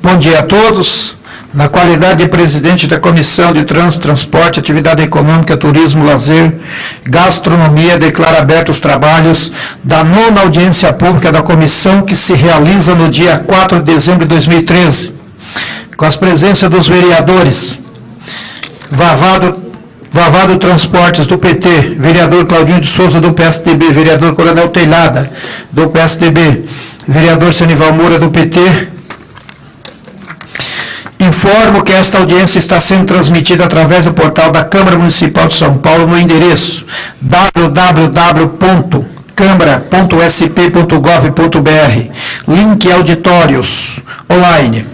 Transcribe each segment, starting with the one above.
Bom dia a todos. Na qualidade de presidente da Comissão de Trânsito, Transporte, Atividade Econômica, Turismo, Lazer, Gastronomia, declaro abertos os trabalhos da 9ª audiência pública da comissão que se realiza no dia 4 de dezembro de 2013, com as presenças dos vereadores Vavado Transportes, do PT, vereador Claudinho de Souza, do PSDB, vereador Coronel Teilhada, do PSDB, vereador Senival Moura, do PT. Informo que esta audiência está sendo transmitida através do portal da Câmara Municipal de São Paulo no endereço www.câmara.sp.gov.br, link auditórios online.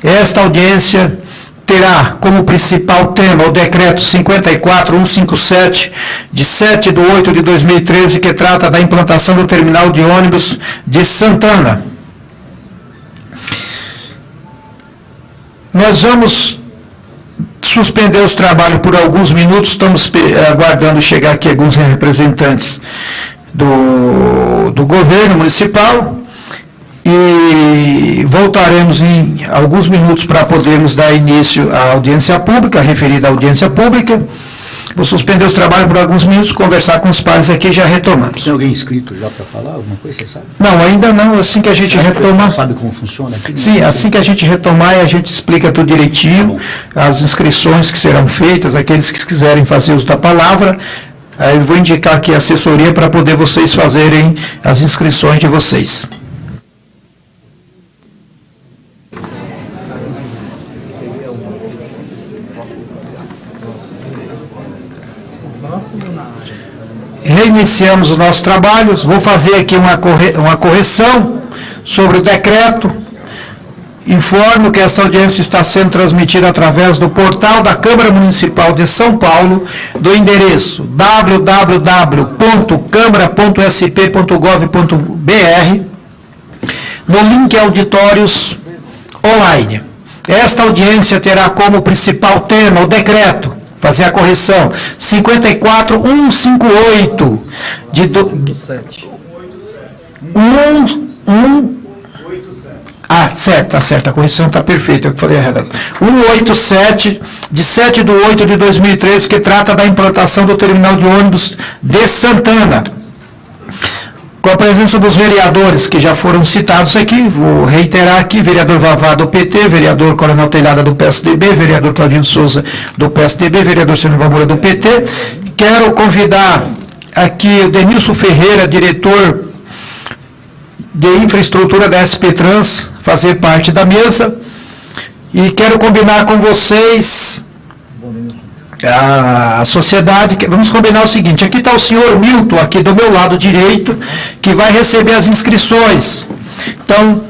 Esta audiência terá como principal tema o decreto 54.157, de 7/8/2013, que trata da implantação do terminal de ônibus de Santana. Nós vamos suspender os trabalhos por alguns minutos, estamos aguardando chegar aqui alguns representantes do governo municipal e voltaremos em alguns minutos para podermos dar início à audiência pública, referida à audiência pública. Vou suspender os trabalhos por alguns minutos, conversar com os pares aqui e já retomamos. Tem alguém inscrito já para falar alguma coisa, você sabe? Não, ainda não, assim que a gente retomar. Você sabe como funciona aqui? Sim, assim que a gente retomar, a gente explica tudo direitinho, as inscrições que serão feitas, aqueles que quiserem fazer uso da palavra, aí eu vou indicar aqui a assessoria para poder vocês fazerem as inscrições de vocês. Reiniciamos os nossos trabalhos. Vou fazer aqui uma correção sobre o decreto. Informo que esta audiência está sendo transmitida através do portal da Câmara Municipal de São Paulo, do endereço www.câmara.sp.gov.br, no link auditórios online. Esta audiência terá como principal tema o decreto, fazer a correção, 54.158, de 187, tá certo, a correção está perfeita, eu falei errado. 187, de 7/8/2013, que trata da implantação do terminal de ônibus de Santana. Com a presença dos vereadores que já foram citados aqui, vou reiterar aqui, vereador Vavá do PT, vereador Coronel Teilhada do PSDB, vereador Claudinho Souza do PSDB, vereador Senival Moura do PT. Quero convidar aqui o Denilson Ferreira, diretor de infraestrutura da SP Trans, fazer parte da mesa. E quero combinar com vocês, a sociedade, vamos combinar o seguinte, aqui está o senhor Milton, aqui do meu lado direito, que vai receber as inscrições. Então,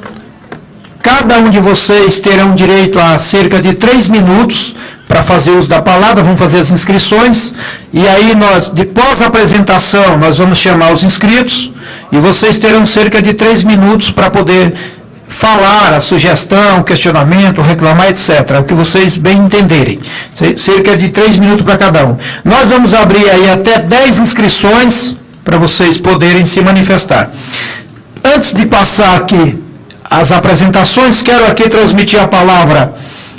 cada um de vocês terão direito a cerca de 3 minutos para fazer uso da palavra, vamos fazer as inscrições, e aí nós, depois da apresentação, nós vamos chamar os inscritos, e vocês terão cerca de 3 minutos para poder falar a sugestão, questionamento, reclamar, etc. O que vocês bem entenderem. Cerca de 3 minutos para cada um. Nós vamos abrir aí até 10 inscrições para vocês poderem se manifestar. Antes de passar aqui as apresentações, quero aqui transmitir a palavra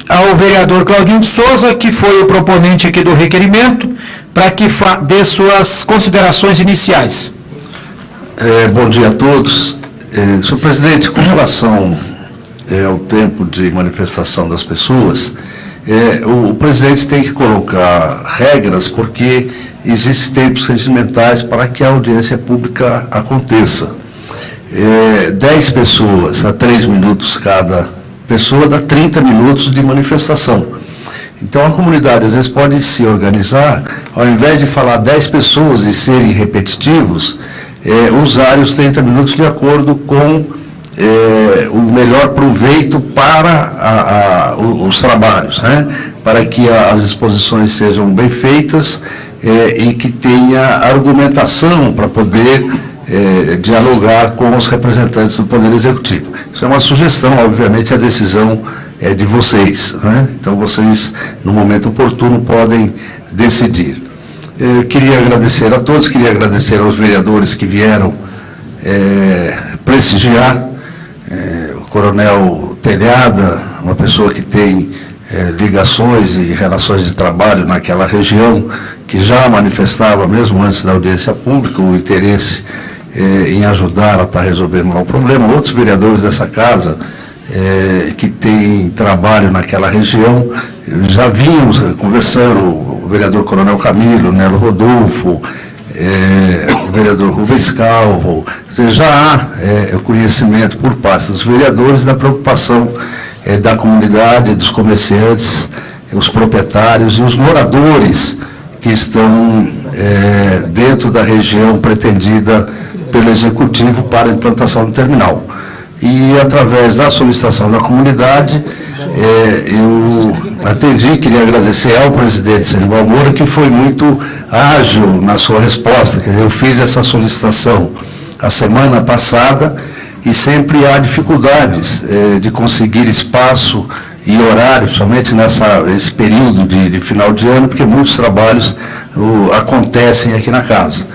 ao vereador Claudinho de Souza, que foi o proponente aqui do requerimento, para que dê suas considerações iniciais. Bom dia a todos. Senhor presidente, com relação ao tempo de manifestação das pessoas, o presidente tem que colocar regras, porque existem tempos regimentais para que a audiência pública aconteça. 10 pessoas a 3 minutos cada pessoa dá 30 minutos de manifestação. Então a comunidade às vezes pode se organizar, ao invés de falar 10 pessoas e serem repetitivos, usarem os 30 minutos de acordo com o melhor proveito para os trabalhos, né? Para que as exposições sejam bem feitas e que tenha argumentação para poder dialogar com os representantes do Poder Executivo. Isso é uma sugestão, obviamente a decisão é de vocês, né? Então vocês, no momento oportuno, podem decidir. Eu queria agradecer a todos, queria agradecer aos vereadores que vieram prestigiar, o Coronel telhada, uma pessoa que tem ligações e relações de trabalho naquela região, que já manifestava, mesmo antes da audiência pública, o interesse em ajudar a estar resolvendo lá o problema. Outros vereadores dessa casa, que têm trabalho naquela região, já vínhamos conversando, o vereador Coronel Camilo, Nelo Rodolfo, o vereador Rubens Calvo. Já há conhecimento por parte dos vereadores da preocupação da comunidade, dos comerciantes, os proprietários e os moradores que estão dentro da região pretendida pelo Executivo para a implantação do terminal. E, através da solicitação da comunidade, eu atendi, queria agradecer ao presidente Senival Moura, que foi muito ágil na sua resposta. Eu fiz essa solicitação a semana passada e sempre há dificuldades de conseguir espaço e horário, somente nesse período de final de ano, porque muitos trabalhos acontecem aqui na casa.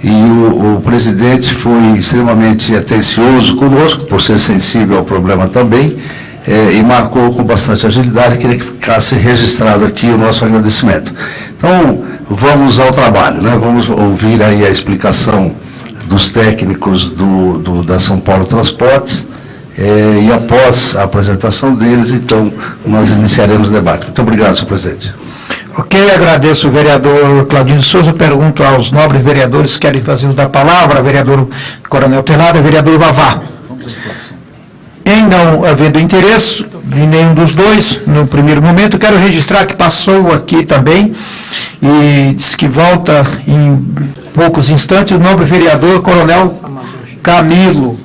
E o presidente foi extremamente atencioso conosco, por ser sensível ao problema também, e marcou com bastante agilidade. Queria que ficasse registrado aqui o nosso agradecimento. Então, vamos ao trabalho, né? Vamos ouvir aí a explicação dos técnicos da São Paulo Transportes, e após a apresentação deles, então, nós iniciaremos o debate. Muito obrigado, senhor presidente. Ok, agradeço o vereador Claudinho de Souza. Pergunto aos nobres vereadores que querem fazer uso da palavra, vereador Coronel Telada, vereador Vavá. Em não havendo interesse de nenhum dos dois, no primeiro momento, quero registrar que passou aqui também e diz que volta em poucos instantes o nobre vereador Coronel Camilo.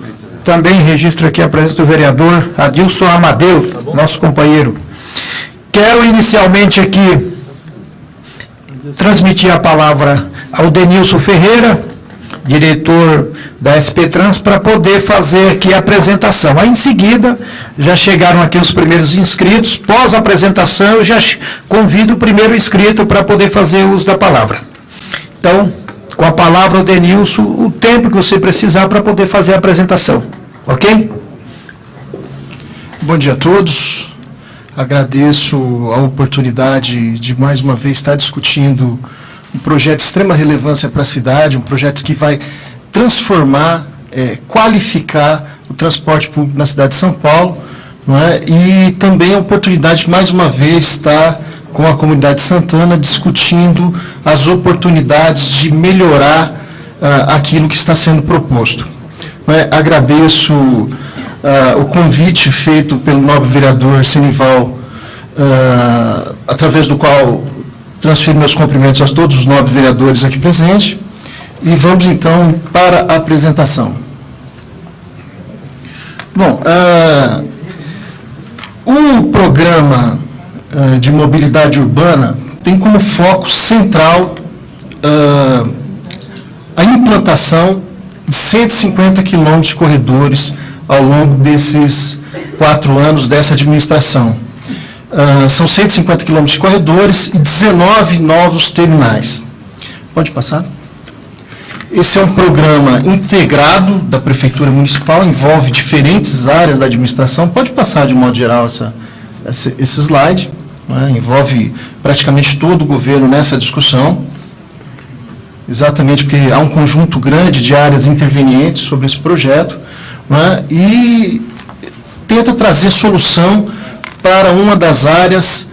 Também registro aqui a presença do vereador Adilson Amadeu, nosso companheiro. Quero inicialmente aqui transmitir a palavra ao Denilson Ferreira, diretor da SP Trans, para poder fazer aqui a apresentação. Aí, em seguida, já chegaram aqui os primeiros inscritos. Pós a apresentação, eu já convido o primeiro inscrito para poder fazer uso da palavra. Então, com a palavra, o Denilson, o tempo que você precisar para poder fazer a apresentação. Ok? Bom dia a todos. Agradeço a oportunidade de, mais uma vez, estar discutindo um projeto de extrema relevância para a cidade, um projeto que vai transformar, qualificar o transporte público na cidade de São Paulo, não é? E também a oportunidade de, mais uma vez, estar com a comunidade de Santana discutindo as oportunidades de melhorar aquilo que está sendo proposto. Não é? Agradeço o convite feito pelo nobre vereador Senival, através do qual transfiro meus cumprimentos a todos os nobres vereadores aqui presentes, e vamos então para a apresentação. Bom, o programa de mobilidade urbana tem como foco central a implantação de 150 quilômetros de corredores ao longo desses 4 anos dessa administração. São 150 quilômetros de corredores e 19 novos terminais. Pode passar? Esse é um programa integrado da Prefeitura Municipal, envolve diferentes áreas da administração. Pode passar de modo geral esse slide, né? Envolve praticamente todo o governo nessa discussão, exatamente porque há um conjunto grande de áreas intervenientes sobre esse projeto, né? E tenta trazer solução para uma das áreas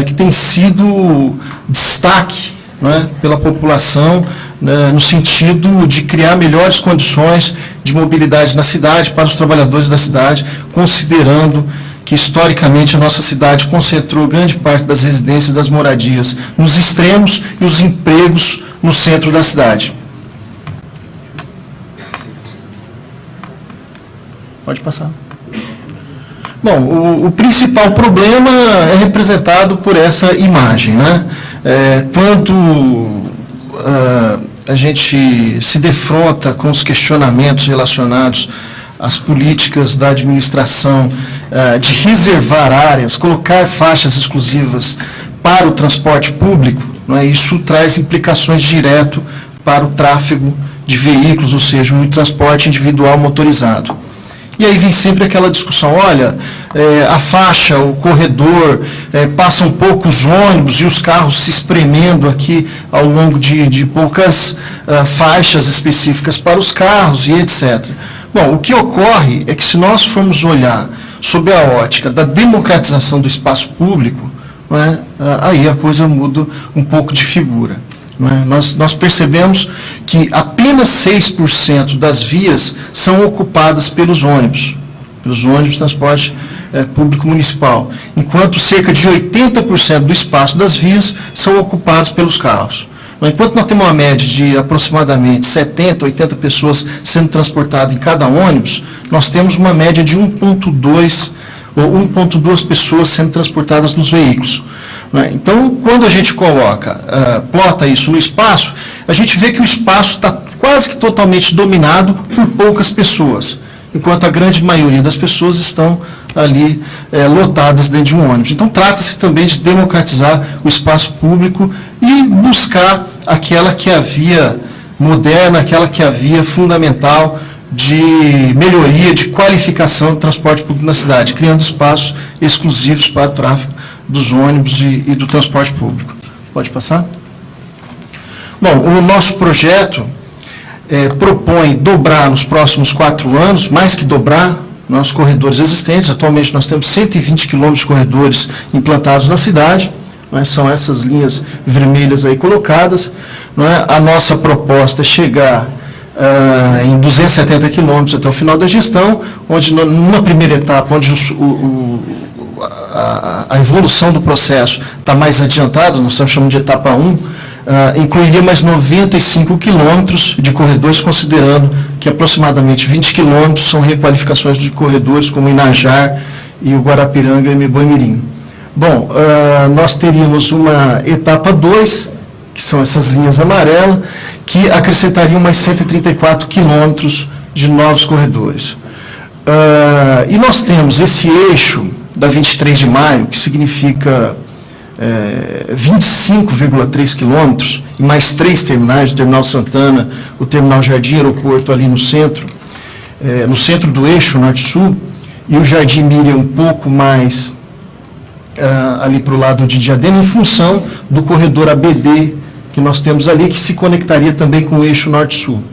que tem sido destaque, né, pela população, né, no sentido de criar melhores condições de mobilidade na cidade para os trabalhadores da cidade, considerando que historicamente a nossa cidade concentrou grande parte das residências e das moradias nos extremos e os empregos no centro da cidade. Pode passar. Bom, o principal problema é representado por essa imagem, né? Quando a gente se defronta com os questionamentos relacionados às políticas da administração de reservar áreas, colocar faixas exclusivas para o transporte público, né? Isso traz implicações direto para o tráfego de veículos, ou seja, o transporte individual motorizado. E aí vem sempre aquela discussão, olha, a faixa, o corredor, passam poucos ônibus e os carros se espremendo aqui ao longo de poucas faixas específicas para os carros e etc. Bom, o que ocorre é que se nós formos olhar sob a ótica da democratização do espaço público, né, aí a coisa muda um pouco de figura. Né? Nós percebemos que apenas 6% das vias são ocupadas pelos ônibus de transporte público municipal, enquanto cerca de 80% do espaço das vias são ocupados pelos carros. Enquanto nós temos uma média de aproximadamente 70, 80 pessoas sendo transportadas em cada ônibus, nós temos uma média de 1,2 ou 1,2 pessoas sendo transportadas nos veículos. Então, quando a gente plota isso no espaço, a gente vê que o espaço está quase que totalmente dominado por poucas pessoas, enquanto a grande maioria das pessoas estão ali lotadas dentro de um ônibus. Então, trata-se também de democratizar o espaço público e buscar aquela que é a via moderna, aquela que é a via fundamental de melhoria, de qualificação do transporte público na cidade, criando espaços exclusivos para o tráfego dos ônibus e do transporte público. Pode passar? Bom, o nosso projeto propõe dobrar nos próximos 4 anos, mais que dobrar, nossos corredores existentes. Atualmente nós temos 120 quilômetros de corredores implantados na cidade, são essas linhas vermelhas aí colocadas. A nossa proposta é chegar em 270 quilômetros até o final da gestão, onde numa primeira etapa, onde a evolução do processo está mais adiantada, nós estamos chamando de etapa 1, incluiria mais 95 quilômetros de corredores, considerando que aproximadamente 20 quilômetros são requalificações de corredores, como Inajar e o Guarapiranga e Boimirim. Bom, nós teríamos uma etapa 2, que são essas linhas amarelas, que acrescentariam mais 134 quilômetros de novos corredores. E nós temos esse eixo da 23 de maio, que significa 25,3 quilômetros, e mais 3 terminais, o Terminal Santana, o Terminal Jardim Aeroporto ali no centro do eixo norte-sul, e o Jardim Miriam um pouco mais ali para o lado de Diadema, em função do corredor ABD que nós temos ali, que se conectaria também com o eixo norte-sul.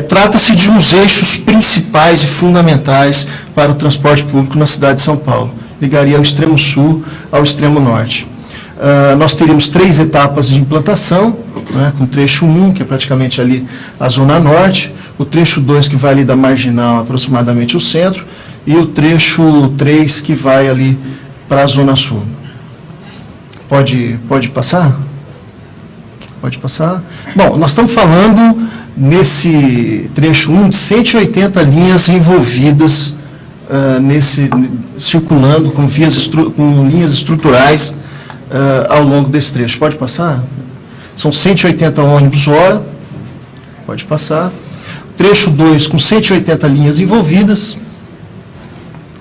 Trata-se de uns eixos principais e fundamentais para o transporte público na cidade de São Paulo. Ligaria ao extremo sul ao extremo norte. Nós teríamos 3 etapas de implantação, com o trecho 1, que é praticamente ali a zona norte, o trecho 2, que vai ali da Marginal aproximadamente o centro, e o trecho 3, que vai ali para a zona sul. Pode passar? Pode passar? Bom, nós estamos falando, nesse trecho 1, de 180 linhas envolvidas, circulando com linhas estruturais ao longo desse trecho. Pode passar? São 180 ônibus hora. Pode passar. Trecho 2, com 180 linhas envolvidas.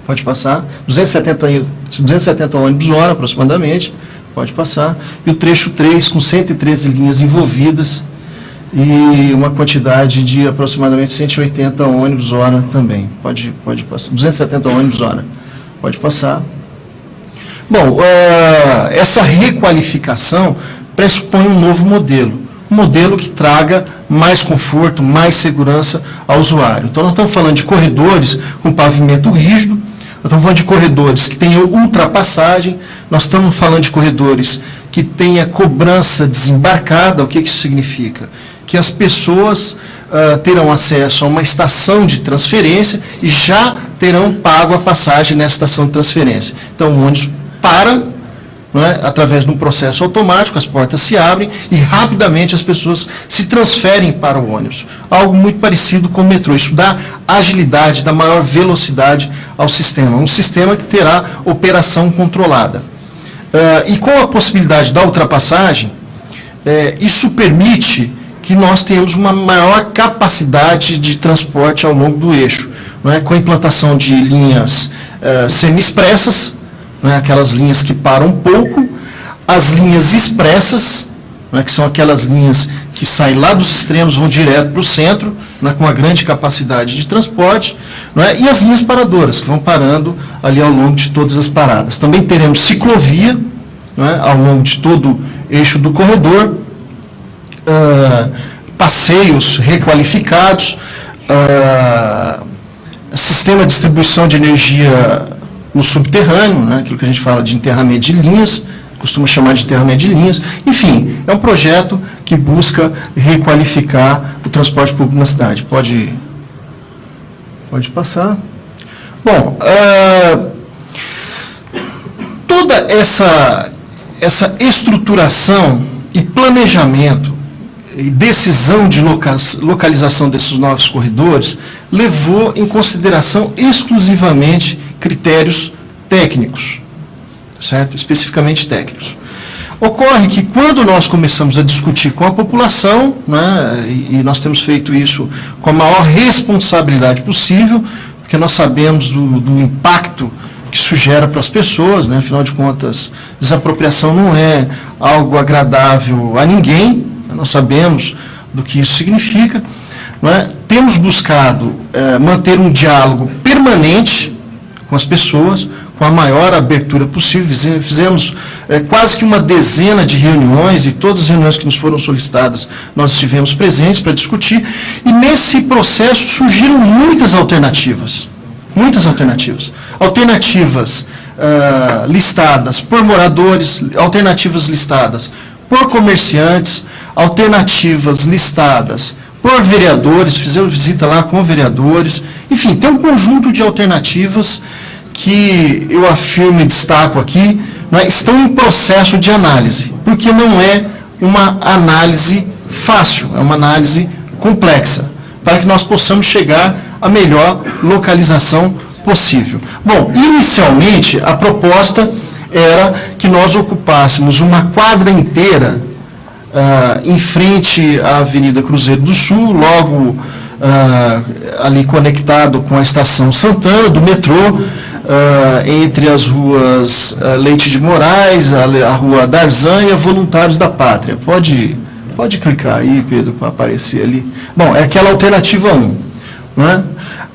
Pode passar. 270 ônibus hora, aproximadamente. Pode passar. E o trecho 3, com 113 linhas envolvidas e uma quantidade de aproximadamente 180 ônibus hora também. Pode passar. 270 ônibus hora. Pode passar. Bom, essa requalificação pressupõe um novo modelo. Um modelo que traga mais conforto, mais segurança ao usuário. Então, nós estamos falando de corredores com pavimento rígido, nós estamos falando de corredores que tenham ultrapassagem, nós estamos falando de corredores que tenha cobrança desembarcada. O que isso significa? Que as pessoas terão acesso a uma estação de transferência e já terão pago a passagem nessa estação de transferência. Então, o ônibus para, através de um processo automático, as portas se abrem e rapidamente as pessoas se transferem para o ônibus. Algo muito parecido com o metrô. Isso dá agilidade, dá maior velocidade ao sistema. Um sistema que terá operação controlada. E com a possibilidade da ultrapassagem, isso permite que nós tenhamos uma maior capacidade de transporte ao longo do eixo, com a implantação de linhas semi-expressas, aquelas linhas que param um pouco, as linhas expressas, que são aquelas linhas que saem lá dos extremos, vão direto para o centro, né, com uma grande capacidade de transporte, né, e as linhas paradoras, que vão parando ali ao longo de todas as paradas. Também teremos ciclovia, né, ao longo de todo o eixo do corredor, passeios requalificados, sistema de distribuição de energia no subterrâneo, né, aquilo que a gente fala de enterramento de linhas, costuma chamar de enterramento de linhas. Enfim, é um projeto que busca requalificar o transporte público na cidade. Pode passar. Bom, toda essa estruturação e planejamento e decisão de localização desses novos corredores levou em consideração exclusivamente critérios técnicos, certo? Especificamente técnicos. Ocorre que quando nós começamos a discutir com a população, né, e nós temos feito isso com a maior responsabilidade possível, porque nós sabemos do impacto que isso gera para as pessoas, né, afinal de contas, desapropriação não é algo agradável a ninguém, nós sabemos do que isso significa, né, temos buscado manter um diálogo permanente com as pessoas, com a maior abertura possível. Fizemos quase que uma dezena de reuniões, e todas as reuniões que nos foram solicitadas nós estivemos presentes para discutir, e nesse processo surgiram muitas alternativas. Muitas alternativas. Alternativas listadas por moradores, alternativas listadas por comerciantes, alternativas listadas por vereadores, fizemos visita lá com vereadores, enfim, tem um conjunto de alternativas que eu afirmo e destaco aqui, né, estão em processo de análise, porque não é uma análise fácil, é uma análise complexa, para que nós possamos chegar à melhor localização possível. Bom, inicialmente a proposta era que nós ocupássemos uma quadra inteira em frente à Avenida Cruzeiro do Sul, logo ali conectado com a Estação Santana, do metrô, entre as ruas Leite de Moraes, a Rua Darzan e a Voluntários da Pátria. Pode clicar aí, Pedro, para aparecer ali. Bom, é aquela alternativa 1. Né?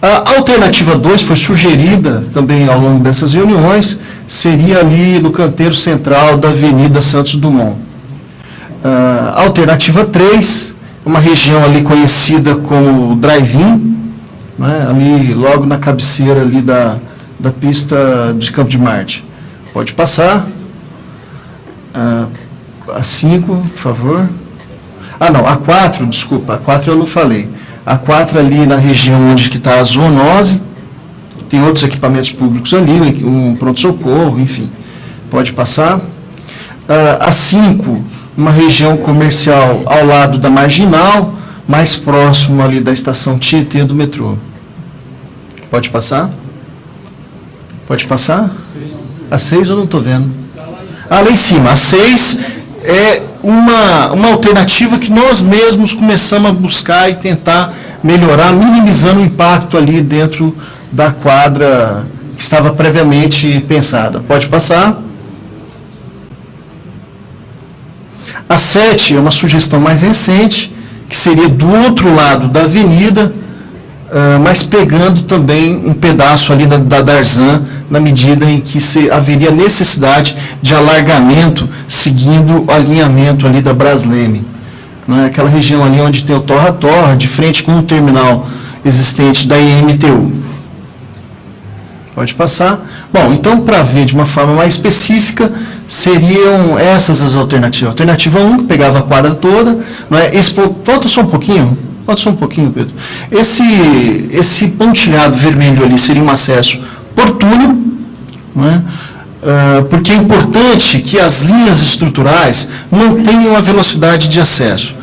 A alternativa 2 foi sugerida também ao longo dessas reuniões, seria ali no canteiro central da Avenida Santos Dumont. A alternativa 3, uma região ali conhecida como Drive-In, né, ali logo na cabeceira ali da pista de Campo de Marte. Pode passar. A 5, por favor. Não, a 4, desculpa, a 4 eu não falei. A 4 ali na região onde está a zoonose, tem outros equipamentos públicos ali, um pronto-socorro, enfim. Pode passar. A 5, uma região comercial ao lado da Marginal, mais próximo ali da estação Tietê do metrô. Pode passar? Pode passar? A 6 eu não estou vendo. Lá em cima. A 6 é uma alternativa que nós mesmos começamos a buscar e tentar melhorar, minimizando o impacto ali dentro da quadra que estava previamente pensada. Pode passar? A 7 é uma sugestão mais recente, que seria do outro lado da avenida, mas pegando também um pedaço ali da Darzan, na medida em que haveria necessidade de alargamento, seguindo o alinhamento ali da Brasleme. Aquela região ali onde tem o Torra-Torra, de frente com o terminal existente da IMTU. Pode passar. Bom, então, para ver de uma forma mais específica, seriam essas as alternativas. Alternativa 1, que pegava a quadra toda. Volta só um pouquinho, Pedro. Esse pontilhado vermelho ali seria um acesso por túnel, porque é importante que as linhas estruturais mantenham a velocidade de acesso.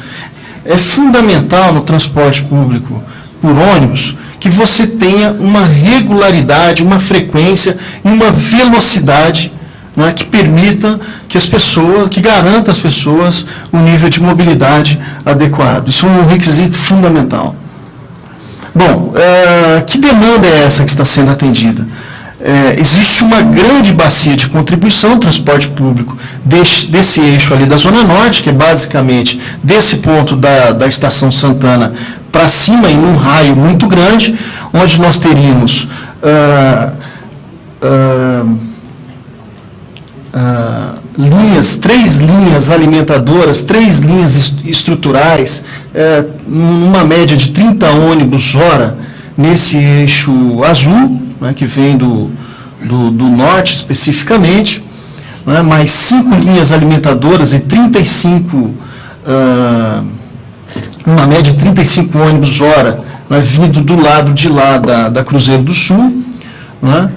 É fundamental no transporte público por ônibus que você tenha uma regularidade, uma frequência e uma velocidade que permita que garanta às pessoas um nível de mobilidade adequado. Isso é um requisito fundamental. Bom, que demanda é essa que está sendo atendida? existe uma grande bacia de contribuição do transporte público desse eixo ali da Zona Norte, que é basicamente desse ponto da Estação Santana para cima, em um raio muito grande, onde nós teríamos três linhas alimentadoras, 3 linhas estruturais, numa média de 30 ônibus hora, nesse eixo azul, né, que vem do norte especificamente, né, mais 5 linhas alimentadoras e 35, uma média de 35 ônibus hora, né, vindo do lado de lá da Cruzeiro do Sul, né,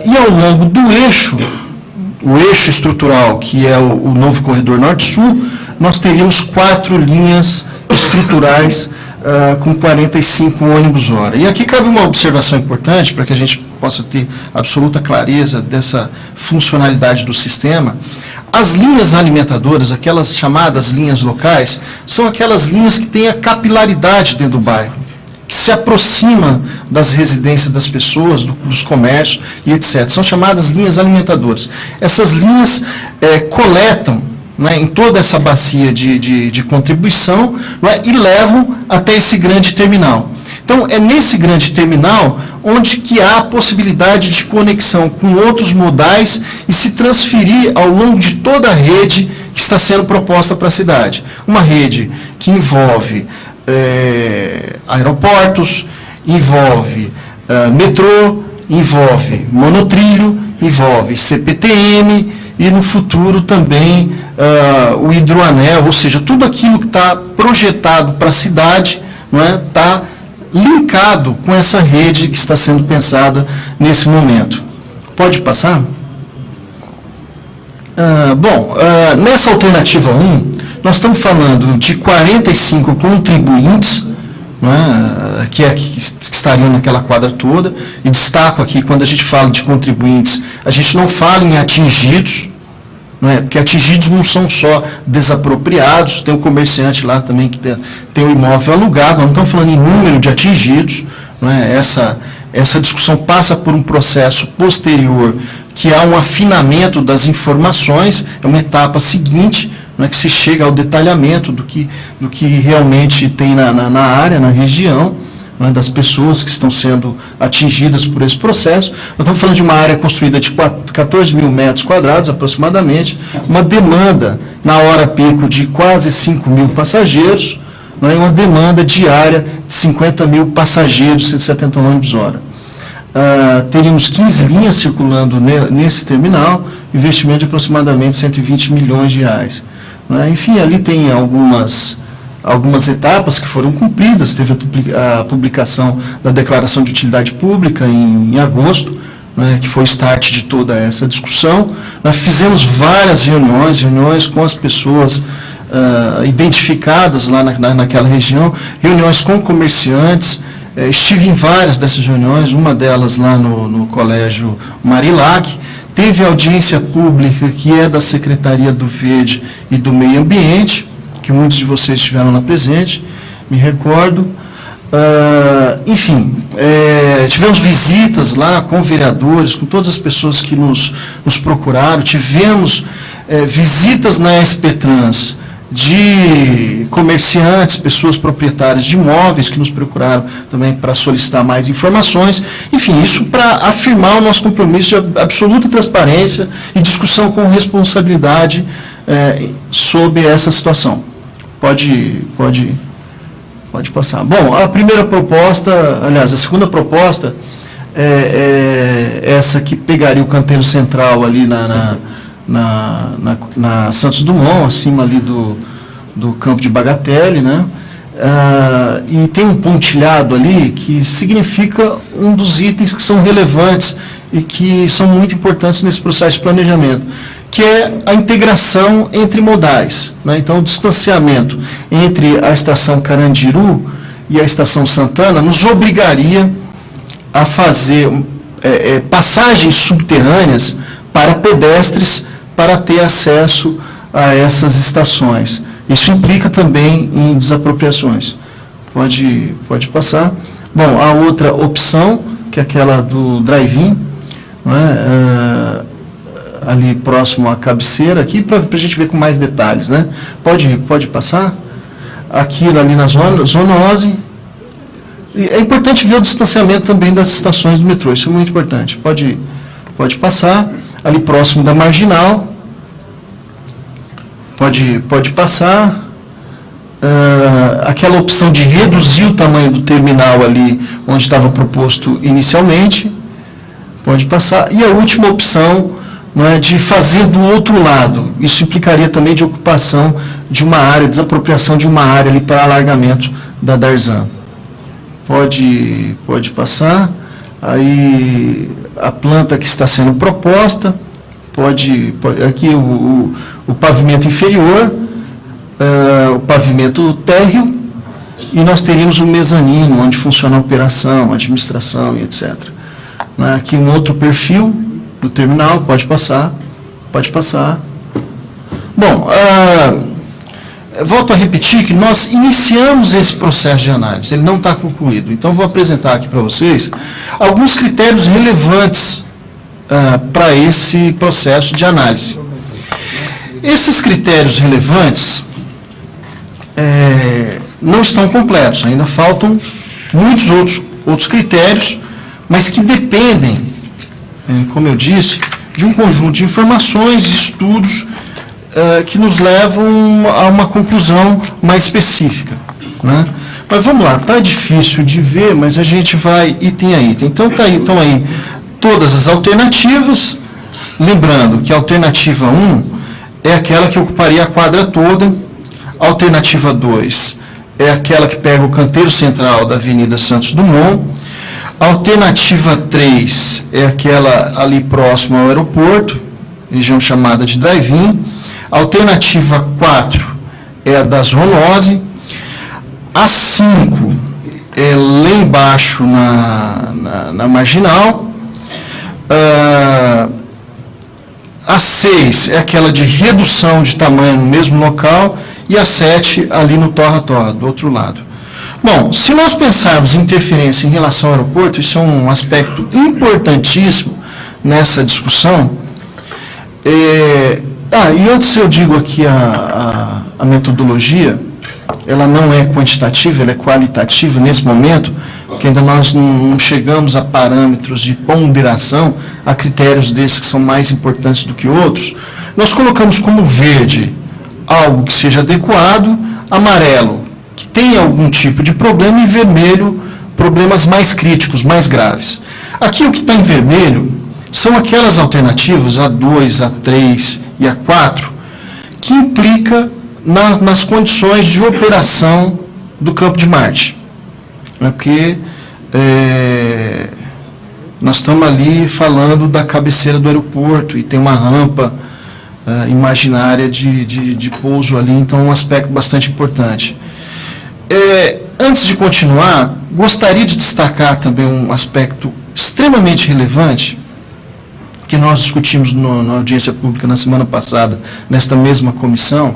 e ao longo do eixo, o eixo estrutural, que é o novo corredor norte-sul, nós teríamos 4 linhas estruturais com 45 ônibus hora. E aqui cabe uma observação importante, para que a gente possa ter absoluta clareza dessa funcionalidade do sistema. As linhas alimentadoras, aquelas chamadas linhas locais, são aquelas linhas que têm a capilaridade dentro do bairro, que se aproxima das residências das pessoas, dos comércios e etc. São chamadas linhas alimentadoras. Essas linhas coletam, né, em toda essa bacia de contribuição, né, e levam até esse grande terminal. Então, é nesse grande terminal onde que há a possibilidade de conexão com outros modais e se transferir ao longo de toda a rede que está sendo proposta para a cidade. Uma rede que envolve aeroportos, envolve metrô, envolve monotrilho, envolve CPTM e no futuro também o hidroanel, ou seja, tudo aquilo que está projetado para a cidade, não é, está linkado com essa rede que está sendo pensada nesse momento. Pode passar? Nessa alternativa 1, nós estamos falando de 45 contribuintes, né, que estariam naquela quadra toda, e destaco aqui, quando a gente fala de contribuintes, a gente não fala em atingidos, né, porque atingidos não são só desapropriados, tem um comerciante lá também que tem o imóvel alugado, nós não estamos falando em número de atingidos, né, essa discussão passa por um processo posterior, que há um afinamento das informações, é uma etapa seguinte, né, que se chega ao detalhamento do que realmente tem na área, na região, né, das pessoas que estão sendo atingidas por esse processo. Nós estamos falando de uma área construída de 14 mil metros quadrados, aproximadamente, uma demanda na hora pico de quase 5 mil passageiros, né, e uma demanda diária de 50 mil passageiros, 170 ônibus hora. Teríamos 15 linhas circulando nesse terminal, investimento de aproximadamente 120 milhões de reais. Enfim, ali tem algumas etapas que foram cumpridas, teve a publicação da Declaração de Utilidade Pública em agosto, né, que foi o start de toda essa discussão. Nós fizemos várias reuniões com as pessoas identificadas lá naquela região, reuniões com comerciantes. Estive em várias dessas reuniões, uma delas lá no Colégio Marilac. Teve audiência pública, que é da Secretaria do Verde e do Meio Ambiente, que muitos de vocês estiveram lá presente, me recordo. Enfim, tivemos visitas lá com vereadores, com todas as pessoas que nos procuraram. Tivemos visitas na SP Trans de comerciantes, pessoas proprietárias de imóveis que nos procuraram também para solicitar mais informações. Enfim, isso para afirmar o nosso compromisso de absoluta transparência e discussão com responsabilidade sobre essa situação. Pode passar. Bom, a primeira proposta, aliás, a segunda proposta é essa que pegaria o canteiro central ali na Santos Dumont, acima ali do campo de Bagatelle, né? E tem um pontilhado ali que significa um dos itens que são relevantes e que são muito importantes nesse processo de planejamento, que é a integração entre modais, né? Então, o distanciamento entre a estação Carandiru e a estação Santana nos obrigaria a fazer passagens subterrâneas para pedestres para ter acesso a essas estações. Isso implica também em desapropriações. Pode passar. Bom, a outra opção, que é aquela do drive-in, não é? Ali próximo à cabeceira, aqui para a gente ver com mais detalhes, né? Pode passar. Aqui ali na zoonose. E é importante ver o distanciamento também das estações do metrô, isso é muito importante. Pode passar. Ali próximo da marginal. Pode passar. Aquela opção de reduzir o tamanho do terminal ali, onde estava proposto inicialmente. Pode passar. E a última opção, não é, de fazer do outro lado. Isso implicaria também de ocupação de uma área, desapropriação de uma área ali para alargamento da Darzan. Pode passar. Aí a planta que está sendo proposta, aqui o pavimento inferior, o pavimento térreo, e nós teríamos o mezanino, onde funciona a operação, a administração e etc. Aqui um outro perfil do terminal, pode passar. Bom, volto a repetir que nós iniciamos esse processo de análise, ele não está concluído. Então, vou apresentar aqui para vocês alguns critérios relevantes para esse processo de análise. Esses critérios relevantes não estão completos, ainda faltam muitos outros critérios, mas que dependem, como eu disse, de um conjunto de informações e estudos que nos levam a uma conclusão mais específica, né? Mas vamos lá, está difícil de ver, mas a gente vai item a item. Então, estão aí todas as alternativas, lembrando que a alternativa 1 é aquela que ocuparia a quadra toda, a alternativa 2 é aquela que pega o canteiro central da Avenida Santos Dumont, a alternativa 3 é aquela ali próxima ao aeroporto, região chamada de drive-in, a alternativa 4 é a da zoonose, a 5 é lá embaixo na marginal, a 6 é aquela de redução de tamanho no mesmo local, e a 7 ali no torra-torra, do outro lado. Bom, se nós pensarmos em interferência em relação ao aeroporto, isso é um aspecto importantíssimo nessa discussão. E antes eu digo aqui a metodologia, ela não é quantitativa, ela é qualitativa nesse momento, porque ainda nós não chegamos a parâmetros de ponderação, a critérios desses que são mais importantes do que outros. Nós colocamos como verde algo que seja adequado, amarelo que tenha algum tipo de problema e vermelho problemas mais críticos, mais graves. Aqui o que está em vermelho são aquelas alternativas, a 2, a 3 e a 4, que implica nas condições de operação do Campo de Marte. Porque nós estamos ali falando da cabeceira do aeroporto e tem uma rampa imaginária de pouso ali, então é um aspecto bastante importante. Antes de continuar, gostaria de destacar também um aspecto extremamente relevante que nós discutimos na audiência pública na semana passada, nesta mesma comissão,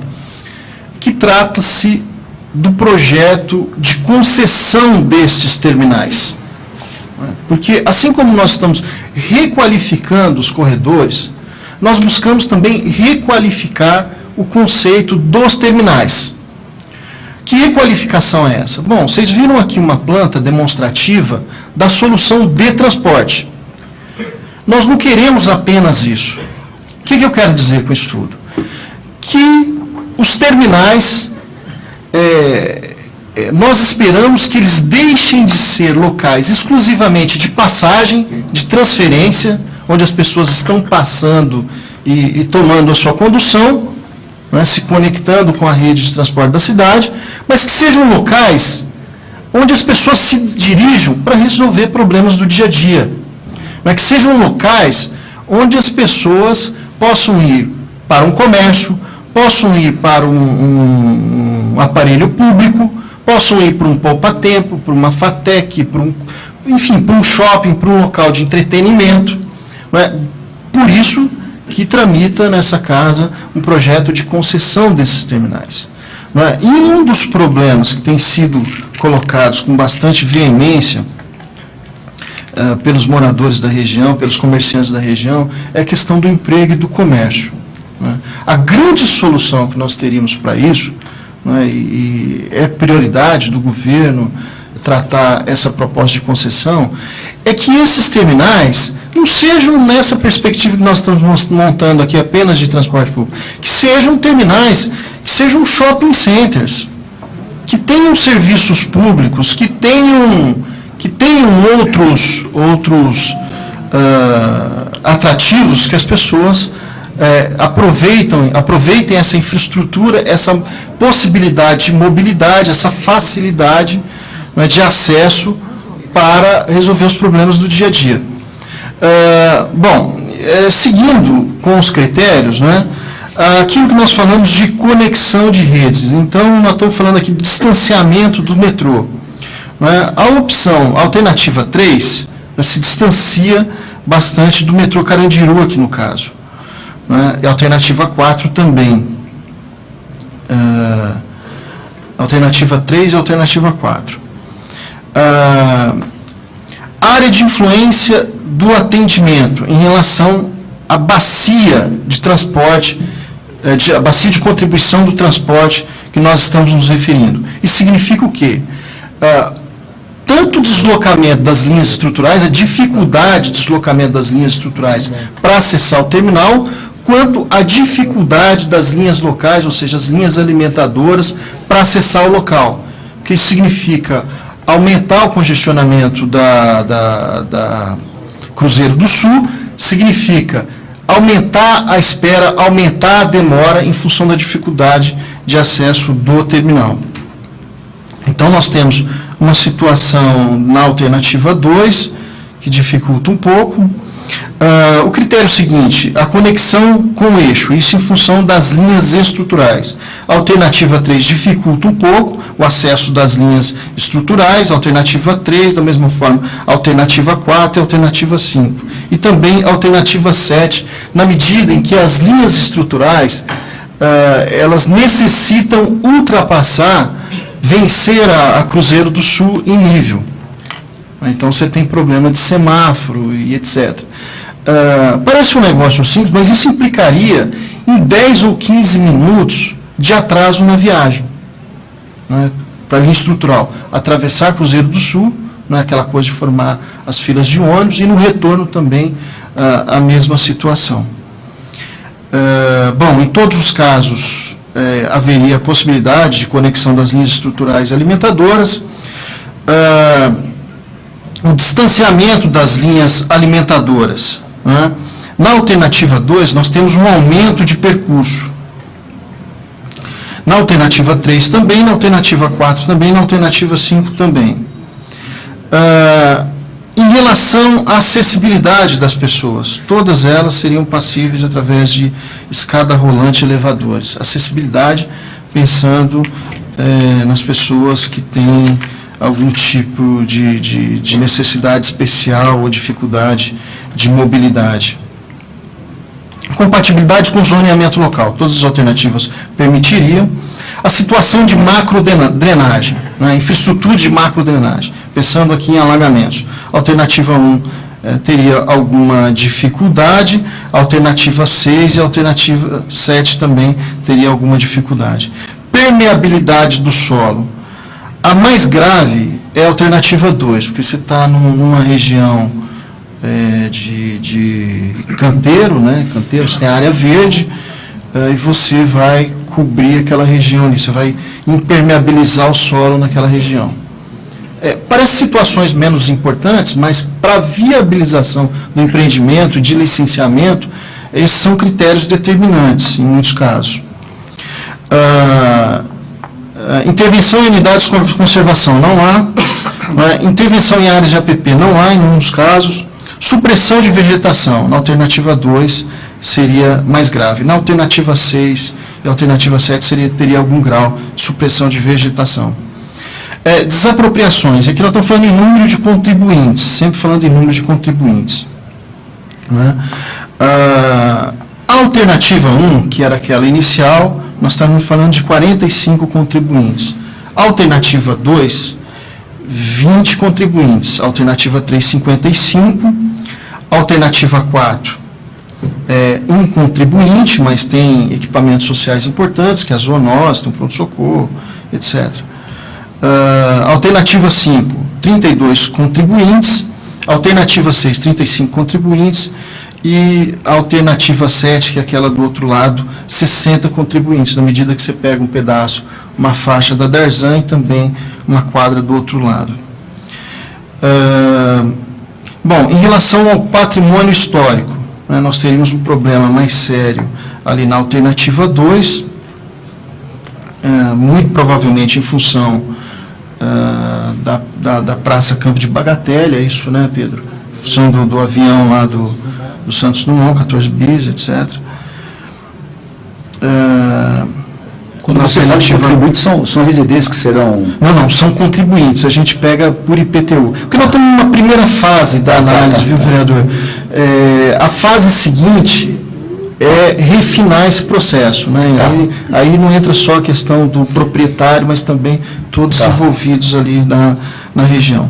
que trata-se do projeto de concessão destes terminais. Porque, assim como nós estamos requalificando os corredores, nós buscamos também requalificar o conceito dos terminais. Que requalificação é essa? Bom, vocês viram aqui uma planta demonstrativa da solução de transporte. Nós não queremos apenas isso. O que eu quero dizer com isso tudo? Que os terminais, nós esperamos que eles deixem de ser locais exclusivamente de passagem, de transferência, onde as pessoas estão passando e tomando a sua condução, né, se conectando com a rede de transporte da cidade, mas que sejam locais onde as pessoas se dirijam para resolver problemas do dia a dia. Né, que sejam locais onde as pessoas possam ir para um comércio, possam ir para um aparelho público, possam ir para um poupa-tempo, para uma FATEC, para um shopping, para um local de entretenimento. Né? Por isso que tramita nessa casa um projeto de concessão desses terminais. Né? E um dos problemas que tem sido colocados com bastante veemência pelos moradores da região, pelos comerciantes da região, é a questão do emprego e do comércio. Né? A grande solução que nós teríamos para isso, né, e é prioridade do governo tratar essa proposta de concessão, é que esses terminais não sejam nessa perspectiva que nós estamos montando aqui apenas de transporte público, que sejam terminais, que sejam shopping centers, que tenham serviços públicos, que tenham outros atrativos que as pessoas aproveitem essa infraestrutura, essa possibilidade de mobilidade, essa facilidade, né, de acesso para resolver os problemas do dia a dia. Seguindo com os critérios, né, aquilo que nós falamos de conexão de redes. Então, nós estamos falando aqui de distanciamento do metrô. Né? A opção alternativa 3 se distancia bastante do metrô Carandiru aqui no caso. Né? E a alternativa 4 também. Alternativa 3 e alternativa 4. Área de influência do atendimento em relação à bacia de transporte, a bacia de contribuição do transporte que nós estamos nos referindo. Isso significa o quê? Tanto o deslocamento das linhas estruturais, a dificuldade de deslocamento das linhas estruturais para acessar o terminal, quanto a dificuldade das linhas locais, ou seja, as linhas alimentadoras, para acessar o local. O que isso significa? Aumentar o congestionamento da Cruzeiro do Sul, significa aumentar a espera, aumentar a demora em função da dificuldade de acesso do terminal. Então, nós temos uma situação na alternativa 2, que dificulta um pouco. O critério seguinte, a conexão com o eixo, isso em função das linhas estruturais. A alternativa 3 dificulta um pouco o acesso das linhas estruturais, a alternativa 3, da mesma forma, a alternativa 4 e a alternativa 5. E também a alternativa 7, na medida em que as linhas estruturais, elas necessitam ultrapassar, vencer a Cruzeiro do Sul em nível. Então, você tem problema de semáforo e etc. Parece um negócio simples, mas isso implicaria em 10 ou 15 minutos de atraso na viagem, né, para a linha estrutural. Atravessar Cruzeiro do Sul, né, aquela coisa de formar as filas de ônibus, e no retorno também a mesma situação. Em todos os casos, haveria a possibilidade de conexão das linhas estruturais alimentadoras, o distanciamento das linhas alimentadoras. Né? Na alternativa 2, nós temos um aumento de percurso. Na alternativa 3 também, na alternativa 4 também, na alternativa 5 também. Em relação à acessibilidade das pessoas, todas elas seriam passíveis através de escada rolante e elevadores. Acessibilidade, pensando nas pessoas que têm algum tipo de necessidade especial ou dificuldade de mobilidade. Compatibilidade com o zoneamento local. Todas as alternativas permitiriam. A situação de macrodrenagem, né, infraestrutura de macrodrenagem, pensando aqui em alagamentos. Alternativa 1 teria alguma dificuldade, a alternativa 6 e a alternativa 7 também teria alguma dificuldade. Permeabilidade do solo. A mais grave é a alternativa 2, porque você está numa região de canteiro, né? Canteiro, você tem área verde, e você vai cobrir aquela região ali, você vai impermeabilizar o solo naquela região. Parece situações menos importantes, mas para a viabilização do empreendimento, de licenciamento, esses são critérios determinantes, em muitos casos. Intervenção em unidades de conservação, não há. Intervenção em áreas de APP, não há em nenhum dos casos. Supressão de vegetação, na alternativa 2, seria mais grave. Na alternativa 6 e alternativa 7 teria algum grau de supressão de vegetação. Desapropriações, aqui nós estamos falando em número de contribuintes, sempre falando em número de contribuintes. Né? A alternativa 1, que era aquela inicial, nós estamos falando de 45 contribuintes. A alternativa 2 20 contribuintes. Alternativa 3, 55. Alternativa 4, um contribuinte, mas tem equipamentos sociais importantes, que é a zoonose, tem um pronto-socorro, etc. Alternativa 5, 32 contribuintes. Alternativa 6, 35 contribuintes. E a alternativa 7, que é aquela do outro lado, 60 contribuintes, na medida que você pega um pedaço, uma faixa da Darzan e também uma quadra do outro lado. Bom, em relação ao patrimônio histórico, né, nós teríamos um problema mais sério ali na alternativa 2, muito provavelmente em função da Praça Campo de Bagatelle, é isso, né, Pedro? Em função do avião lá do Santos Dumont, 14 bis, etc. Quando você fala de contribuintes, são residências que serão... Não, são contribuintes, a gente pega por IPTU. Porque nós estamos numa primeira fase da análise, viu, vereador? A fase seguinte é refinar esse processo, né? Aí não entra só a questão do proprietário, mas também todos envolvidos ali na região.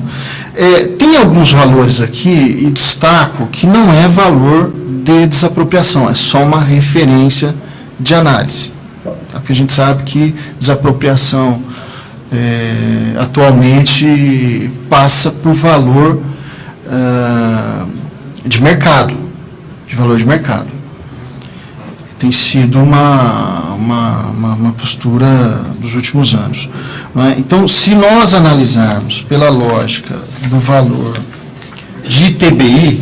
Tem alguns valores aqui, e destaco que não é valor de desapropriação, é só uma referência de análise. Porque a gente sabe que desapropriação atualmente passa por valor de mercado, de valor de mercado. Tem sido uma postura dos últimos anos. Não é? Então, se nós analisarmos pela lógica do valor de ITBI,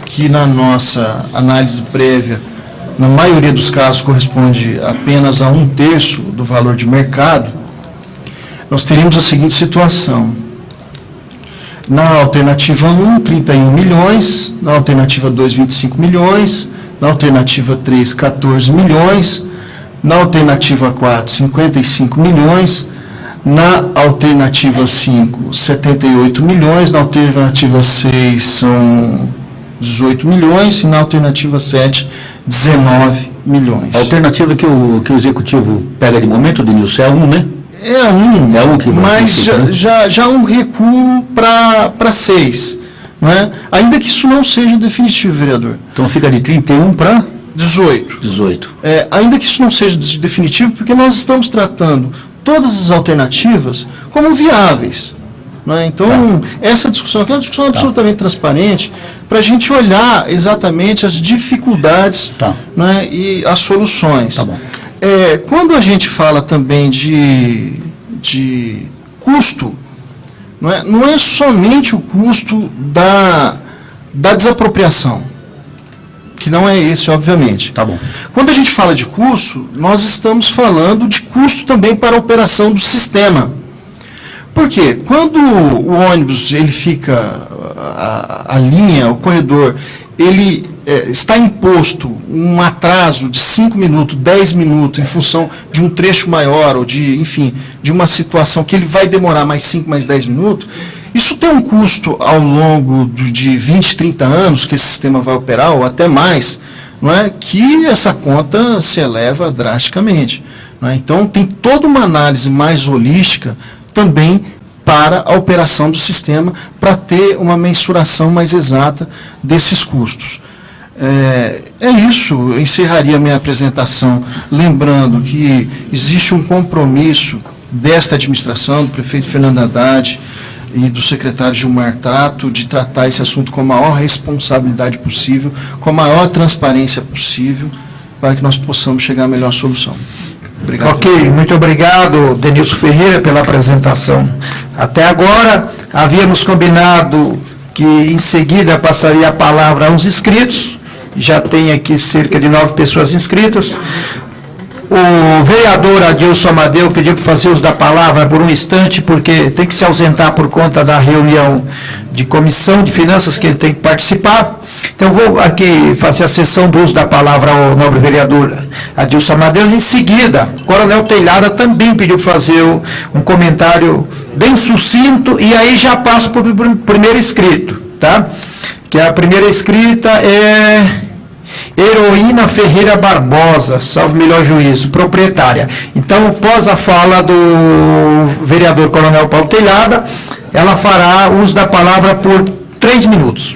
que na nossa análise prévia, na maioria dos casos, corresponde apenas a 1/3 do valor de mercado, nós teríamos a seguinte situação. Na alternativa 1, 31 milhões, na alternativa 2, 25 milhões, na alternativa 3, 14 milhões, na alternativa 4, 55 milhões, na alternativa 5, 78 milhões, na alternativa 6 são 18 milhões e na alternativa 7, 19 milhões. A alternativa que o Executivo pega de momento, Denilson, é 1, né? É um que mas já um recuo para 6. Não é? Ainda que isso não seja definitivo, vereador. Então fica de 31 para 18. Ainda que isso não seja definitivo, porque nós estamos tratando todas as alternativas como viáveis. Não é? Então, essa discussão aqui é uma discussão absolutamente transparente, para a gente olhar exatamente as dificuldades não é? E as soluções. Quando a gente fala também de custo, não é somente o custo da desapropriação, que não é esse, obviamente. Quando a gente fala de custo, nós estamos falando de custo também para a operação do sistema. Por quê? Quando o ônibus ele fica, a linha, o corredor, ele está imposto um atraso de 5 minutos, 10 minutos, em função de um trecho maior, ou de uma situação que ele vai demorar mais 5, mais 10 minutos, isso tem um custo ao longo de 20, 30 anos que esse sistema vai operar, ou até mais, não é? Que essa conta se eleva drasticamente. Não é? Então, tem toda uma análise mais holística também para a operação do sistema, para ter uma mensuração mais exata desses custos. É isso, eu encerraria a minha apresentação lembrando que existe um compromisso desta administração, do prefeito Fernando Haddad e do secretário Gilmar Tato, de tratar esse assunto com a maior responsabilidade possível, com a maior transparência possível, para que nós possamos chegar à melhor solução. Obrigado. Ok, muito obrigado, Denilson Ferreira, pela apresentação. Até agora, havíamos combinado que em seguida passaria a palavra aos inscritos. Já tem aqui cerca de 9 pessoas inscritas. O vereador Adilson Amadeu pediu para fazer uso da palavra por um instante, porque tem que se ausentar por conta da reunião de comissão de finanças que ele tem que participar. Então, vou aqui fazer a sessão do uso da palavra ao nobre vereador Adilson Amadeu. Em seguida, o Coronel Telhada também pediu para fazer um comentário bem sucinto, e aí já passo para o primeiro inscrito, tá? Que a primeira inscrita é Heroína Ferreira Barbosa, salvo melhor juízo, proprietária. Então, após a fala do vereador Coronel Paulo Telhada, ela fará uso da palavra por 3 minutos.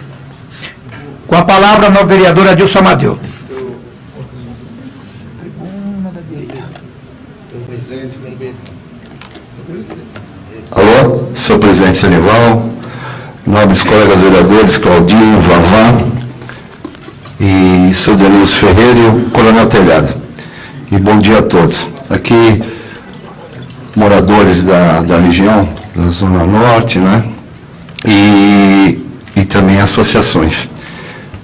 Com a palavra, a vereadora Adilson Amadeu. Alô, senhor presidente Sanival, nobres colegas vereadores, Claudinho, Vavá, e senhor Denilson Ferreira e o Coronel Telhado. E bom dia a todos. Aqui, moradores da região, da Zona Norte, né? E também associações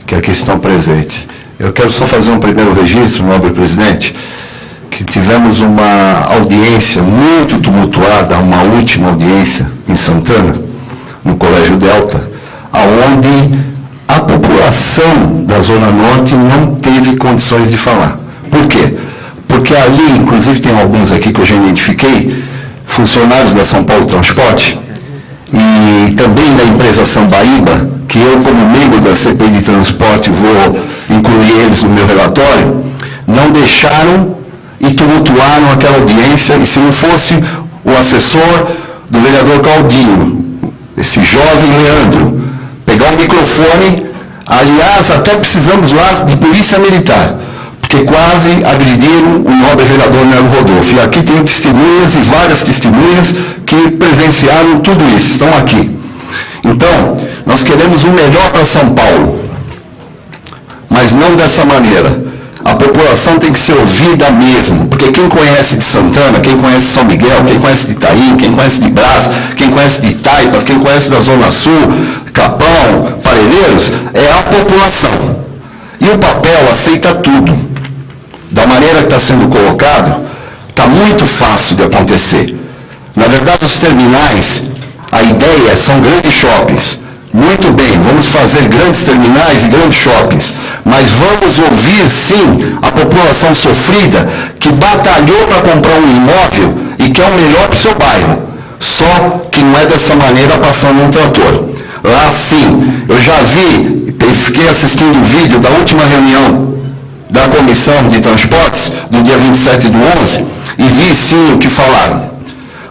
que aqui estão presentes. Eu quero só fazer um primeiro registro, nobre presidente, que tivemos uma audiência muito tumultuada, uma última audiência em Santana, no Colégio Delta, aonde a população da Zona Norte não teve condições de falar. Por quê? Porque ali, inclusive tem alguns aqui que eu já identifiquei, funcionários da São Paulo Transporte, e também da empresa Sambaíba, que eu, como membro da CPI de Transporte, vou incluir eles no meu relatório, não deixaram e tumultuaram aquela audiência, e se não fosse o assessor do vereador Claudinho, esse jovem Leandro, pegar o microfone, aliás, até precisamos lá de polícia militar, porque quase agrediram o nobre vereador Nelo Rodolfo. E aqui tem testemunhas e várias testemunhas que presenciaram tudo isso, estão aqui. Então, nós queremos o melhor para São Paulo, mas não dessa maneira. A população tem que ser ouvida mesmo, porque quem conhece de Santana, quem conhece de São Miguel, quem conhece de Itaim, quem conhece de Brás, quem conhece de Itaipas, quem conhece da Zona Sul, Capão, Parelheiros, é a população. E o papel aceita tudo. Da maneira que está sendo colocado, está muito fácil de acontecer. Na verdade, os terminais, a ideia são grandes shoppings. Muito bem, vamos fazer grandes terminais e grandes shoppings, mas vamos ouvir, sim, a população sofrida que batalhou para comprar um imóvel e quer o melhor para o seu bairro. Só que não é dessa maneira passando um trator. Lá, sim, eu já vi, fiquei assistindo o vídeo da última reunião da Comissão de Transportes, do dia 27 do 11, e vi, sim, o que falaram.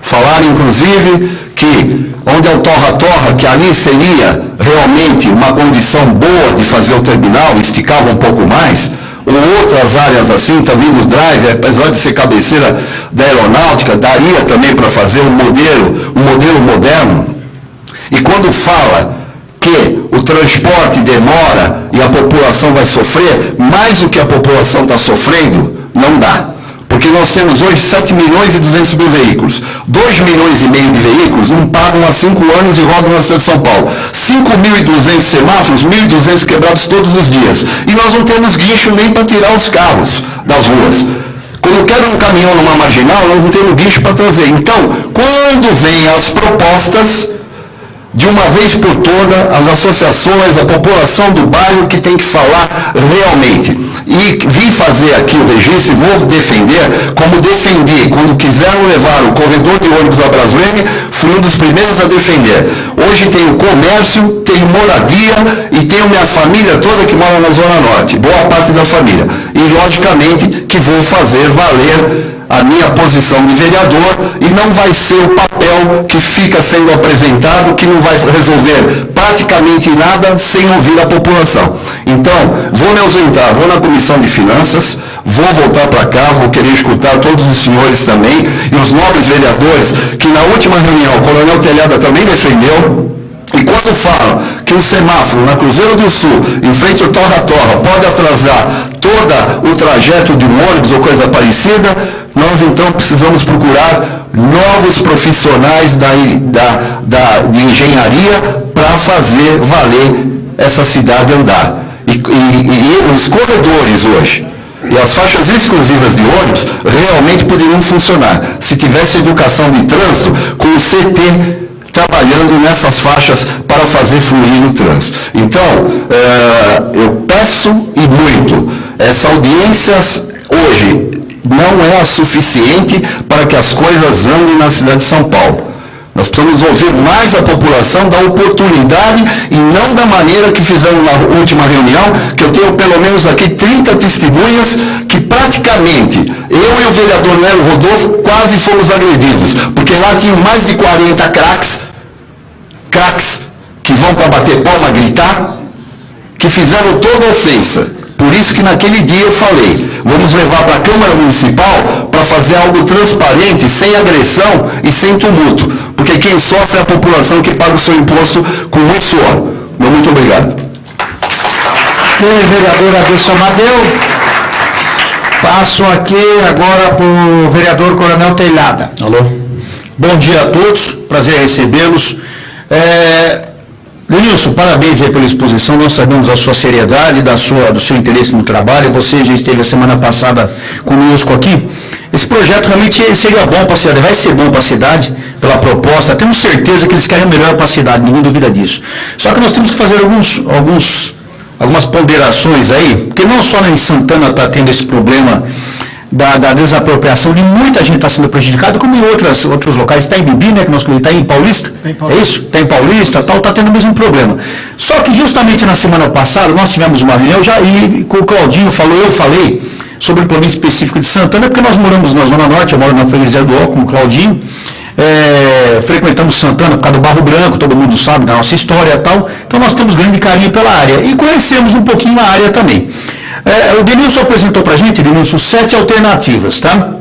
Falaram, inclusive, que onde é o torra-torra, que ali seria realmente uma condição boa de fazer o terminal, esticava um pouco mais, ou outras áreas assim, também no drive, apesar de ser cabeceira da aeronáutica, daria também para fazer um modelo moderno. E quando fala que o transporte demora e a população vai sofrer, mais do que a população está sofrendo, não dá. Porque nós temos hoje 7 milhões e 200 mil veículos. 2 milhões e meio de veículos não pagam há 5 anos e rodam na cidade de São Paulo. 5.200 semáforos, 1.200 quebrados todos os dias. E nós não temos guincho nem para tirar os carros das ruas. Quando quero um caminhão numa marginal, nós não temos guincho para trazer. Então, quando vêm as propostas, de uma vez por todas, as associações, a população do bairro que tem que falar realmente. E vim fazer aqui o registro e vou defender, como defendi, quando quiseram levar o corredor de ônibus a Brasília, fui um dos primeiros a defender. Hoje tenho comércio, tenho moradia e tenho minha família toda que mora na Zona Norte, boa parte da família. E, logicamente, que vou fazer valer a minha posição de vereador, e não vai ser o papel que fica sendo apresentado, que não vai resolver praticamente nada sem ouvir a população. Então, vou me ausentar, vou na Comissão de Finanças, vou voltar para cá, vou querer escutar todos os senhores também, e os nobres vereadores, que na última reunião o Coronel Telhada também defendeu. E quando falam que um semáforo na Cruzeiro do Sul, em frente ao Torra-Torra, pode atrasar todo o trajeto de um ônibus ou coisa parecida, nós então precisamos procurar novos profissionais de engenharia para fazer valer essa cidade andar. E os corredores hoje, e as faixas exclusivas de ônibus, realmente poderiam funcionar, se tivesse educação de trânsito com o CT trabalhando nessas faixas para fazer fluir o trânsito. Então, eu peço e muito, essa audiência hoje não é a suficiente para que as coisas andem na cidade de São Paulo. Nós precisamos ouvir mais a população, dar oportunidade e não da maneira que fizemos na última reunião, que eu tenho pelo menos aqui 30 testemunhas que praticamente eu e o vereador Nélio Rodolfo quase fomos agredidos, porque lá tinham mais de 40 craques que vão para bater palma, gritar, que fizeram toda a ofensa. Por isso que naquele dia eu falei, vamos levar para a Câmara Municipal para fazer algo transparente, sem agressão e sem tumulto. Porque quem sofre é a população que paga o seu imposto com muito suor. Muito obrigado. Vereador Adilson Amadeu. Passo aqui agora para o vereador Coronel Telhada. Alô. Bom dia a todos, prazer recebê-los. Lenilson, parabéns aí pela exposição, nós sabemos da sua seriedade, do seu interesse no trabalho, você já esteve a semana passada conosco aqui. Esse projeto realmente seria bom para a cidade, vai ser bom para a cidade, pela proposta, temos certeza que eles querem o melhor para a cidade, ninguém duvida disso. Só que nós temos que fazer algumas ponderações aí, porque não só em Santana está tendo esse problema da desapropriação, de muita gente está sendo prejudicada, como em outros locais. Está em Bibi, né, que nós está em Paulista, é isso? Está em Paulista, está tendo o mesmo problema. Só que justamente na semana passada, nós tivemos uma reunião, e com o Claudinho eu falei sobre o problema específico de Santana, porque nós moramos na Zona Norte, eu moro na freguesia do Ó, com o Claudinho, frequentamos Santana por causa do Barro Branco, todo mundo sabe da nossa história e tal, então nós temos grande carinho pela área, e conhecemos um pouquinho a área também. O Denilson apresentou para a gente, Denilson, 7 alternativas, tá?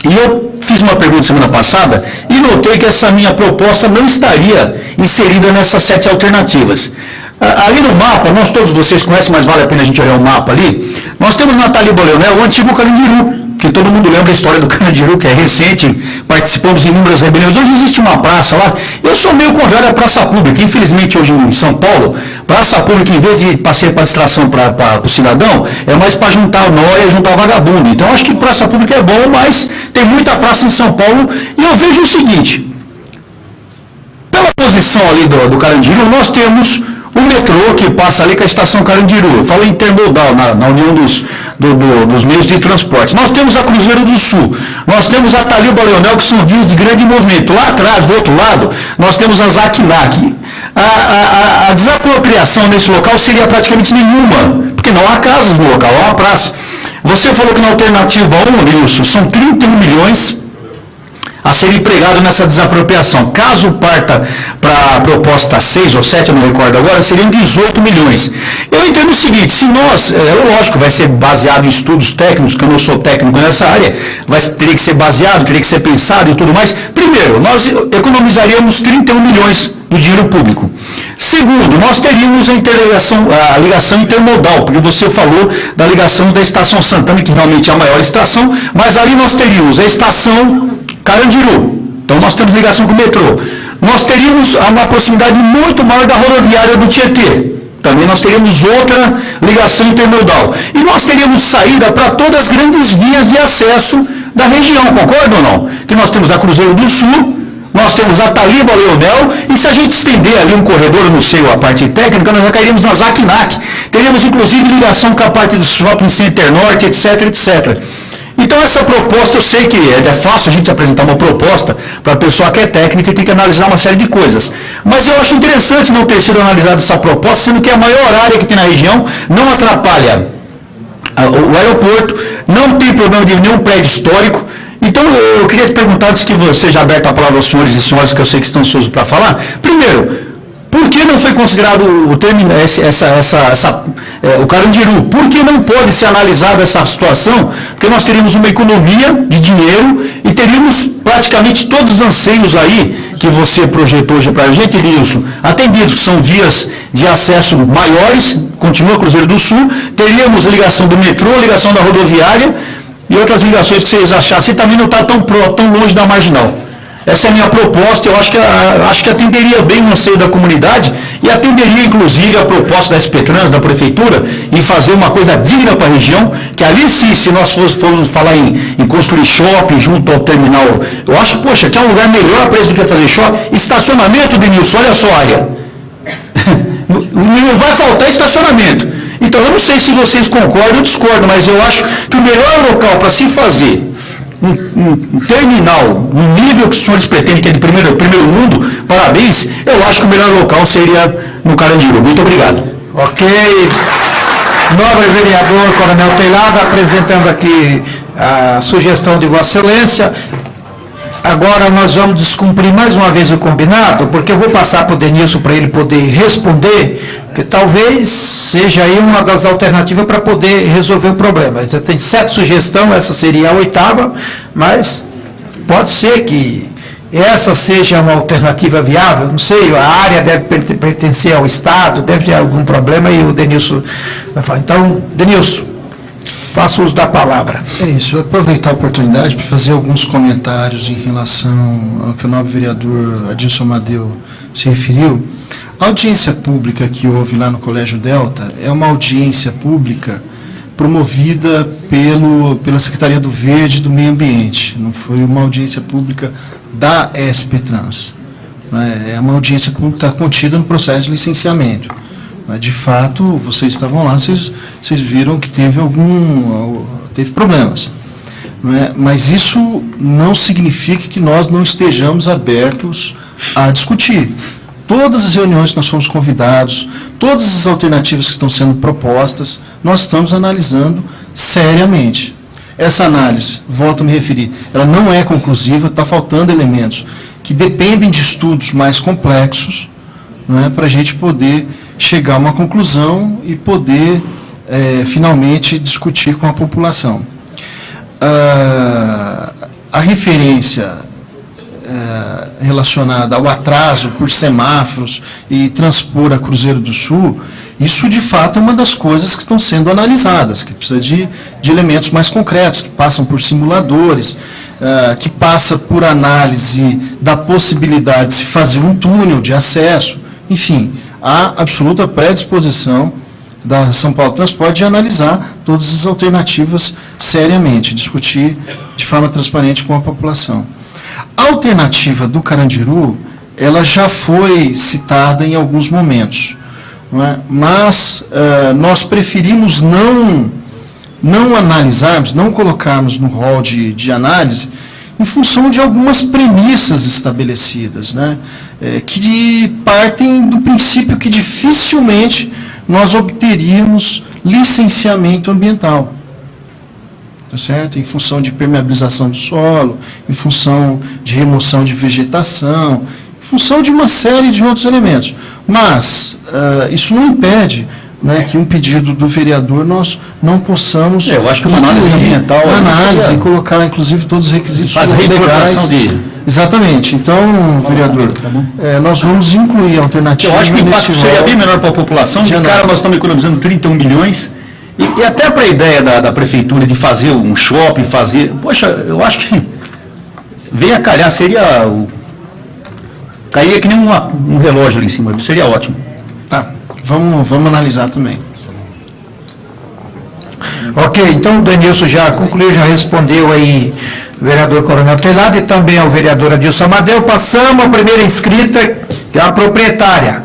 E eu fiz uma pergunta semana passada e notei que essa minha proposta não estaria inserida nessas 7 alternativas. Ali no mapa, todos vocês conhecem, mas vale a pena a gente olhar o mapa ali, nós temos na Taliba Leonel o antigo Carandiru, que todo mundo lembra a história do Carandiru, que é recente, participamos em inúmeras rebeliões. Hoje existe uma praça lá, eu sou meio contrário à praça pública, infelizmente hoje em São Paulo, praça pública, em vez de passeio para distração para o cidadão, é mais para juntar nóia, juntar vagabundo. Então acho que praça pública é bom, mas tem muita praça em São Paulo, e eu vejo o seguinte, pela posição ali do Carandiru, nós temos o metrô que passa ali com a estação Carandiru, eu falo intermodal, na união dos meios de transporte. Nós temos a Cruzeiro do Sul, nós temos a Taliba Leonel, que são vias de grande movimento. Lá atrás, do outro lado, nós temos a Zacnac. A desapropriação nesse local seria praticamente nenhuma, porque não há casas no local, há uma praça. Você falou que na alternativa 1, Wilson, são 31 milhões a ser empregado nessa desapropriação. Caso parta para a proposta 6 ou 7, eu não recordo agora, seriam 18 milhões. Eu entendo o seguinte, se nós, lógico, vai ser baseado em estudos técnicos, que eu não sou técnico nessa área, teria que ser baseado, teria que ser pensado e tudo mais. Primeiro, nós economizaríamos 31 milhões do dinheiro público. Segundo, nós teríamos a ligação intermodal, porque você falou da ligação da Estação Santana, que realmente é a maior estação, mas ali nós teríamos a Estação Carandiru, então nós temos ligação com o metrô. Nós teríamos uma proximidade muito maior da rodoviária do Tietê, também nós teríamos outra ligação intermodal. E nós teríamos saída para todas as grandes vias de acesso da região, concorda ou não? Que nós temos a Cruzeiro do Sul, nós temos a Taliba Leonel, e se a gente estender ali um corredor, não sei a parte técnica, nós já cairíamos na Zacnac. Teríamos inclusive ligação com a parte do Shopping Center Norte, etc, etc. Então essa proposta, eu sei que é fácil a gente apresentar uma proposta para a pessoa que é técnica e tem que analisar uma série de coisas. Mas eu acho interessante não ter sido analisada essa proposta, sendo que a maior área que tem na região não atrapalha o aeroporto, não tem problema de nenhum prédio histórico. Então eu queria te perguntar, antes que você já aberta a palavra aos senhores e senhoras, que eu sei que estão ansiosos para falar, primeiro, por que não foi considerado o termo, o Carandiru? Por que não pode ser analisada essa situação? Porque nós teríamos uma economia de dinheiro e teríamos praticamente todos os anseios aí que você projetou hoje para a gente, Wilson, atendidos, que são vias de acesso maiores, continua Cruzeiro do Sul, teríamos ligação do metrô, ligação da rodoviária e outras ligações que vocês achassem, e também não está tão longe da marginal. Essa é a minha proposta, eu acho que atenderia bem o anseio da comunidade e atenderia inclusive a proposta da SP Trans, da Prefeitura, em fazer uma coisa digna para a região, que ali sim, se nós formos falar em construir shopping junto ao terminal, eu acho, poxa, que é um lugar melhor para isso do que fazer shopping. Estacionamento, Denilson, olha só a área. Não vai faltar estacionamento. Então eu não sei se vocês concordam ou discordam, mas eu acho que o melhor local para se fazer um terminal, um nível que os senhores pretendem, que é de primeiro mundo, parabéns, eu acho que o melhor local seria no Carandiru. Muito obrigado. Ok. Nobre vereador Coronel Telhado, apresentando aqui a sugestão de Vossa Excelência. Agora nós vamos descumprir mais uma vez o combinado, porque eu vou passar para o Denilson para ele poder responder, que talvez seja aí uma das alternativas para poder resolver o problema. Então, tem 7 sugestões, essa seria a 8ª, mas pode ser que essa seja uma alternativa viável, não sei, a área deve pertencer ao Estado, deve ter algum problema e o Denilson vai falar. Então, Denilson, faça uso da palavra. É isso, eu vou aproveitar a oportunidade para fazer alguns comentários em relação ao que o nobre vereador Adilson Amadeu se referiu. A audiência pública que houve lá no Colégio Delta é uma audiência pública promovida pela Secretaria do Verde e do Meio Ambiente. Não foi uma audiência pública da SP Trans. É uma audiência pública que está contida no processo de licenciamento. De fato, vocês estavam lá, vocês viram que teve problemas. Mas isso não significa que nós não estejamos abertos a discutir. Todas as reuniões que nós fomos convidados, todas as alternativas que estão sendo propostas, nós estamos analisando seriamente. Essa análise, volto a me referir, ela não é conclusiva, está faltando elementos que dependem de estudos mais complexos, para a gente poder chegar a uma conclusão e poder, finalmente, discutir com a população. A referência relacionada ao atraso por semáforos e transpor a Cruzeiro do Sul, isso, de fato, é uma das coisas que estão sendo analisadas, que precisa de elementos mais concretos, que passam por simuladores, que passa por análise da possibilidade de se fazer um túnel de acesso, enfim, há absoluta predisposição da São Paulo Transporte de analisar todas as alternativas seriamente, discutir de forma transparente com a população. A alternativa do Carandiru, ela já foi citada em alguns momentos, mas nós preferimos não analisarmos, não colocarmos no rol de análise, em função de algumas premissas estabelecidas, que partem do princípio que dificilmente nós obteríamos licenciamento ambiental. Tá certo? Em função de permeabilização do solo, em função de remoção de vegetação, em função de uma série de outros elementos. Mas isso não impede que um pedido do vereador nós não possamos... Eu acho que uma análise ambiental... Uma análise e colocar, inclusive, todos os requisitos legais. Exatamente. Então, vereador, nós vamos incluir a alternativa... Eu acho que o impacto seria bem menor para a população. De cara, nós estamos economizando 31 milhões... E até para a ideia da prefeitura de fazer um shopping, poxa, eu acho que veio a calhar, cairia que nem um relógio ali em cima, seria ótimo. Tá, vamos analisar também. Ok, então o Denilson já concluiu, já respondeu aí o vereador Coronel Telhado e também ao vereador Adilson Amadeu. Passamos à primeira inscrita, que é a proprietária,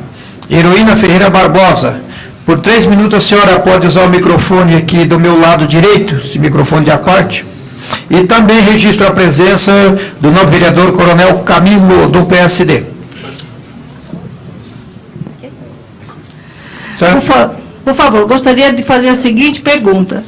Heroína Ferreira Barbosa. Por 3 minutos a senhora pode usar o microfone aqui do meu lado direito, esse microfone de aparte. E também registro a presença do novo vereador Coronel Camilo, do PSD. Por favor, gostaria de fazer a seguinte pergunta.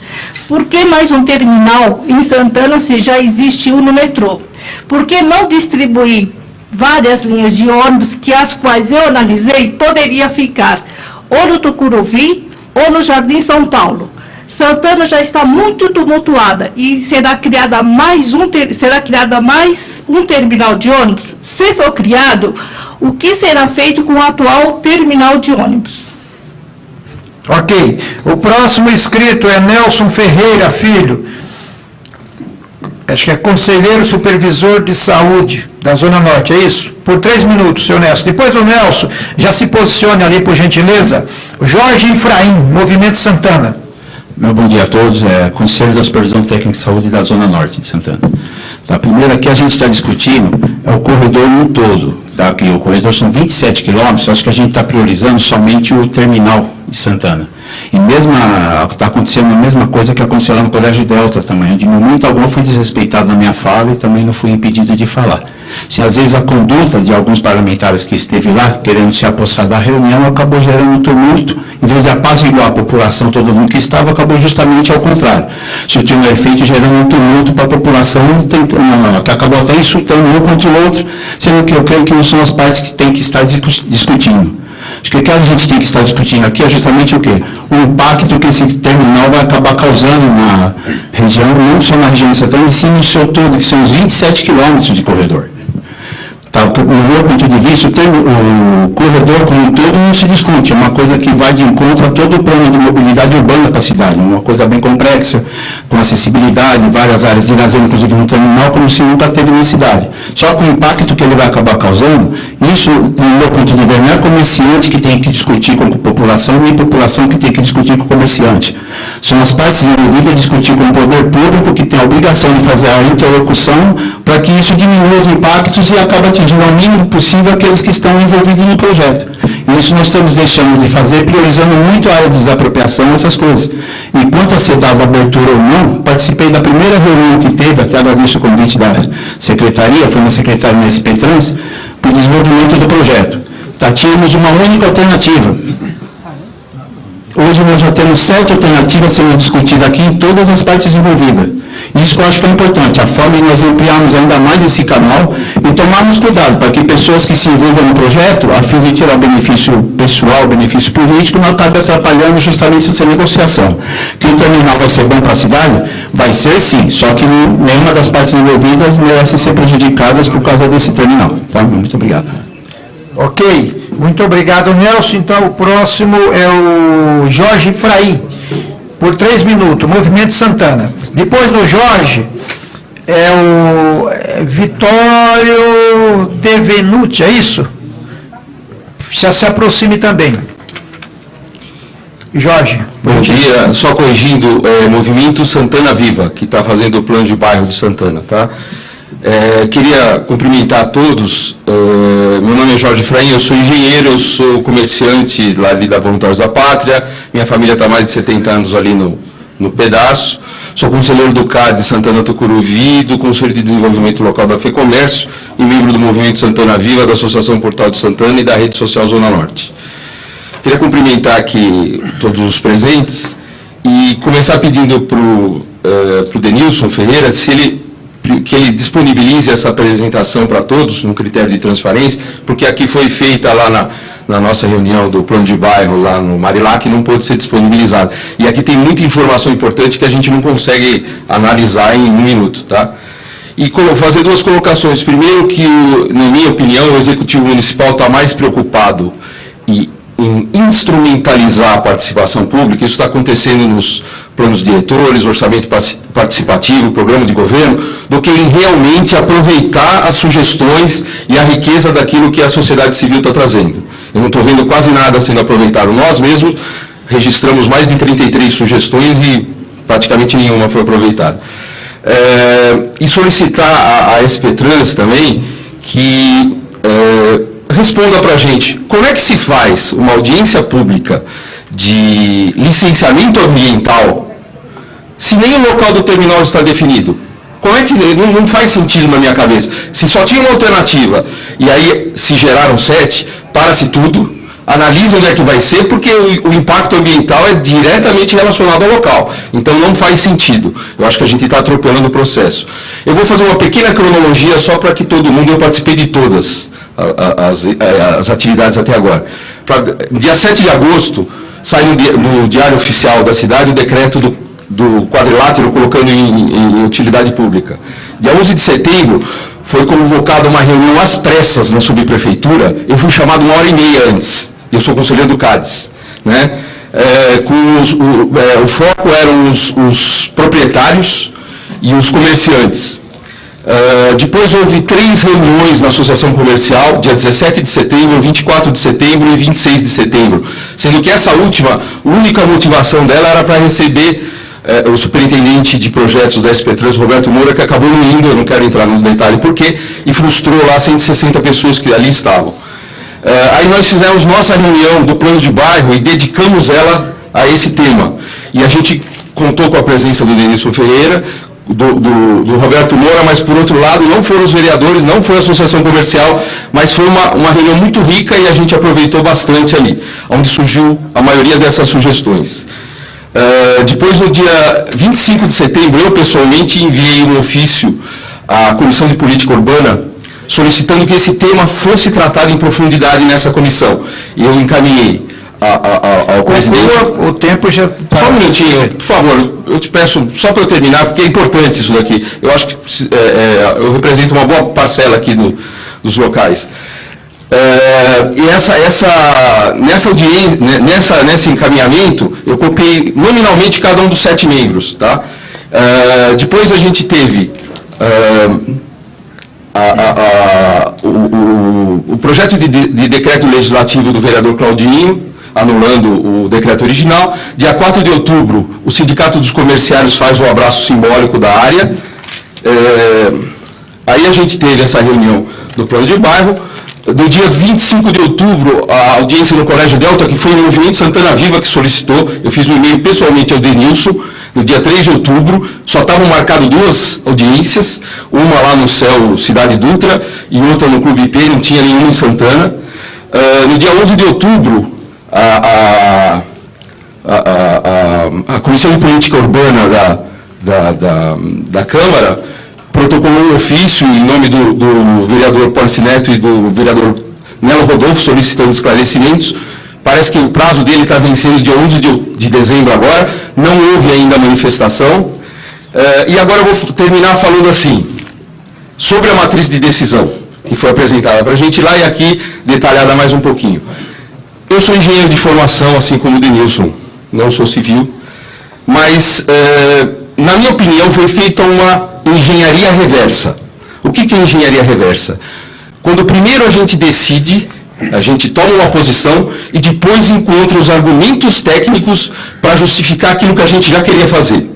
Por que mais um terminal em Santana se já existe um no metrô? Por que não distribuir várias linhas de ônibus que as quais eu analisei poderia ficar ou no Tucuruvi, ou no Jardim São Paulo? Santana já está muito tumultuada e será criada mais um terminal de ônibus? Se for criado, o que será feito com o atual terminal de ônibus? Ok. O próximo inscrito é Nelson Ferreira Filho. Acho que é conselheiro supervisor de saúde da Zona Norte, é isso? Por 3 minutos, senhor Nelson. Depois o Nelson já se posicione ali, por gentileza. Jorge Efraim, Movimento Santana. Meu bom dia a todos. Conselho da Supervisão Técnica de Saúde da Zona Norte de Santana. Tá, primeiro aqui a gente está discutindo o corredor no todo. Tá? Que o corredor são 27 quilômetros, acho que a gente está priorizando somente o terminal de Santana. E está acontecendo a mesma coisa que aconteceu lá no Colégio Delta também. De momento algum eu fui desrespeitado na minha fala e também não fui impedido de falar. Se às vezes a conduta de alguns parlamentares que esteve lá, querendo se apossar da reunião, acabou gerando tumulto, em vez de apaziguar a população, todo mundo que estava, acabou justamente ao contrário. Surtiu um efeito gerando um tumulto para a população, que acabou até insultando um contra o outro, sendo que eu creio que não são as partes que têm que estar discutindo. Acho que o que a gente tem que estar discutindo aqui é justamente o quê? O impacto que esse terminal vai acabar causando na região, não só na região de Santana, e sim no seu todo, que são os 27 quilômetros de corredor. Tá, no meu ponto de vista, o corredor como um todo não se discute, é uma coisa que vai de encontro a todo o plano de mobilidade urbana para a cidade, uma coisa bem complexa, com acessibilidade, várias áreas de lazer, inclusive no terminal, como se nunca teve na cidade. Só com o impacto que ele vai acabar causando, isso, no meu ponto de vista, não é comerciante que tem que discutir com a população, nem população que tem que discutir com o comerciante. São as partes envolvidas a discutir com o poder público, que tem a obrigação de fazer a interlocução para que isso diminua os impactos e acabe atingindo ao mínimo possível aqueles que estão envolvidos no projeto. E isso nós estamos deixando de fazer, priorizando muito a área de desapropriação, essas coisas. E quanto a ser dado abertura ou não, participei da primeira reunião que teve, até agradeço o convite da secretaria, foi na secretaria da SP Trans, para o desenvolvimento do projeto. Tínhamos uma única alternativa. Hoje nós já temos 7 alternativas sendo discutidas aqui em todas as partes envolvidas. Isso que eu acho que é importante, a forma de nós ampliarmos ainda mais esse canal e tomarmos cuidado para que pessoas que se envolvam no projeto, a fim de tirar benefício pessoal, benefício político, não acabe atrapalhando justamente essa negociação. Que o terminal vai ser bom para a cidade? Vai ser sim, só que nenhuma das partes envolvidas merece ser prejudicadas por causa desse terminal. Tá? Muito obrigado. Ok, muito obrigado, Nelson. Então, o próximo é o Jorge Fraim, por 3 minutos, Movimento Santana. Depois do Jorge, é o Vitório Devenuti, é isso? Já se aproxime também. Jorge. Bom dia, só corrigindo, Movimento Santana Viva, que está fazendo o plano de bairro de Santana, tá? Queria cumprimentar a todos. Meu nome é Jorge Fraim, eu sou engenheiro, eu sou comerciante lá ali da Voluntários da Pátria, minha família está há mais de 70 anos ali no pedaço, sou conselheiro do CAD de Santana Tucuruvi, do Conselho de Desenvolvimento Local da FEComércio e membro do Movimento Santana Viva, da Associação Portal de Santana e da Rede Social Zona Norte. Queria cumprimentar aqui todos os presentes e começar pedindo para o Denilson Ferreira que ele disponibilize essa apresentação para todos, no critério de transparência, porque aqui foi feita lá na nossa reunião do plano de bairro, lá no Marilac, e não pôde ser disponibilizado. E aqui tem muita informação importante que a gente não consegue analisar em 1 minuto, tá? E fazer 2 colocações. Primeiro que, na minha opinião, o Executivo Municipal está mais preocupado em instrumentalizar a participação pública. Isso está acontecendo nos planos diretores, orçamento participativo, programa de governo, do que em realmente aproveitar as sugestões e a riqueza daquilo que a sociedade civil está trazendo. Eu não estou vendo quase nada sendo aproveitado. Nós mesmos registramos mais de 33 sugestões e praticamente nenhuma foi aproveitada. E solicitar à SP Trans também que responda para a gente, como é que se faz uma audiência pública de licenciamento ambiental se nem o local do terminal está definido? Como é que não faz sentido na minha cabeça? Se só tinha uma alternativa, e aí se geraram 7, para-se tudo, analisa onde é que vai ser, porque o impacto ambiental é diretamente relacionado ao local. Então não faz sentido. Eu acho que a gente está atropelando o processo. Eu vou fazer uma pequena cronologia só para que todo mundo, eu participei de todas as atividades até agora. Dia 7 de agosto, saiu no Diário Oficial da cidade o decreto do quadrilátero colocando em utilidade pública. Dia 11 de setembro, foi convocada uma reunião às pressas na subprefeitura. Eu fui chamado 1h30 antes. Eu sou conselheiro do CADES, né? O foco eram os proprietários e os comerciantes. Depois houve 3 reuniões na Associação Comercial, dia 17 de setembro, 24 de setembro e 26 de setembro, sendo que essa última, a única motivação dela era para receber o superintendente de projetos da SP Trans, Roberto Moura, que acabou não indo, eu não quero entrar no detalhe por quê, e frustrou lá 160 pessoas que ali estavam. Aí nós fizemos nossa reunião do plano de bairro e dedicamos ela a esse tema. E a gente contou com a presença do Denilson Ferreira, do Roberto Moura, mas, por outro lado, não foram os vereadores, não foi a associação comercial, mas foi uma reunião muito rica e a gente aproveitou bastante ali, onde surgiu a maioria dessas sugestões. Depois, no dia 25 de setembro, eu pessoalmente enviei um ofício à Comissão de Política Urbana, solicitando que esse tema fosse tratado em profundidade nessa comissão. E eu encaminhei ao presidente... O tempo já... Só um minutinho, por favor, eu te peço, só para eu terminar, porque é importante isso daqui. Eu acho que eu represento uma boa parcela aqui dos locais. E nessa audiência, nesse encaminhamento, eu copiei nominalmente cada um dos 7 membros. Tá? Depois a gente teve o projeto de decreto legislativo do vereador Claudinho, anulando o decreto original. Dia 4 de outubro, o Sindicato dos Comerciários faz o abraço simbólico da área. Aí a gente teve essa reunião do plano de bairro. No dia 25 de outubro, a audiência no Colégio Delta, que foi o Movimento Santana Viva que solicitou, eu fiz um e-mail pessoalmente ao Denilson, no dia 3 de outubro, só estavam marcadas 2 audiências, uma lá no CEL Cidade Dutra e outra no Clube IP, não tinha nenhuma em Santana. No dia 11 de outubro, a Comissão de Política Urbana da Câmara protocolou um ofício em nome do vereador Porci Neto e do vereador Nelo Rodolfo, solicitando esclarecimentos. Parece que o prazo dele está vencendo dia 11 de dezembro agora, não houve ainda a manifestação. E agora eu vou terminar falando assim, sobre a matriz de decisão, que foi apresentada para a gente lá e aqui detalhada mais um pouquinho. Eu sou engenheiro de formação, assim como o Denilson, não sou civil, mas, na minha opinião, foi feita uma engenharia reversa. O que é engenharia reversa? Quando primeiro a gente decide, a gente toma uma posição e depois encontra os argumentos técnicos para justificar aquilo que a gente já queria fazer.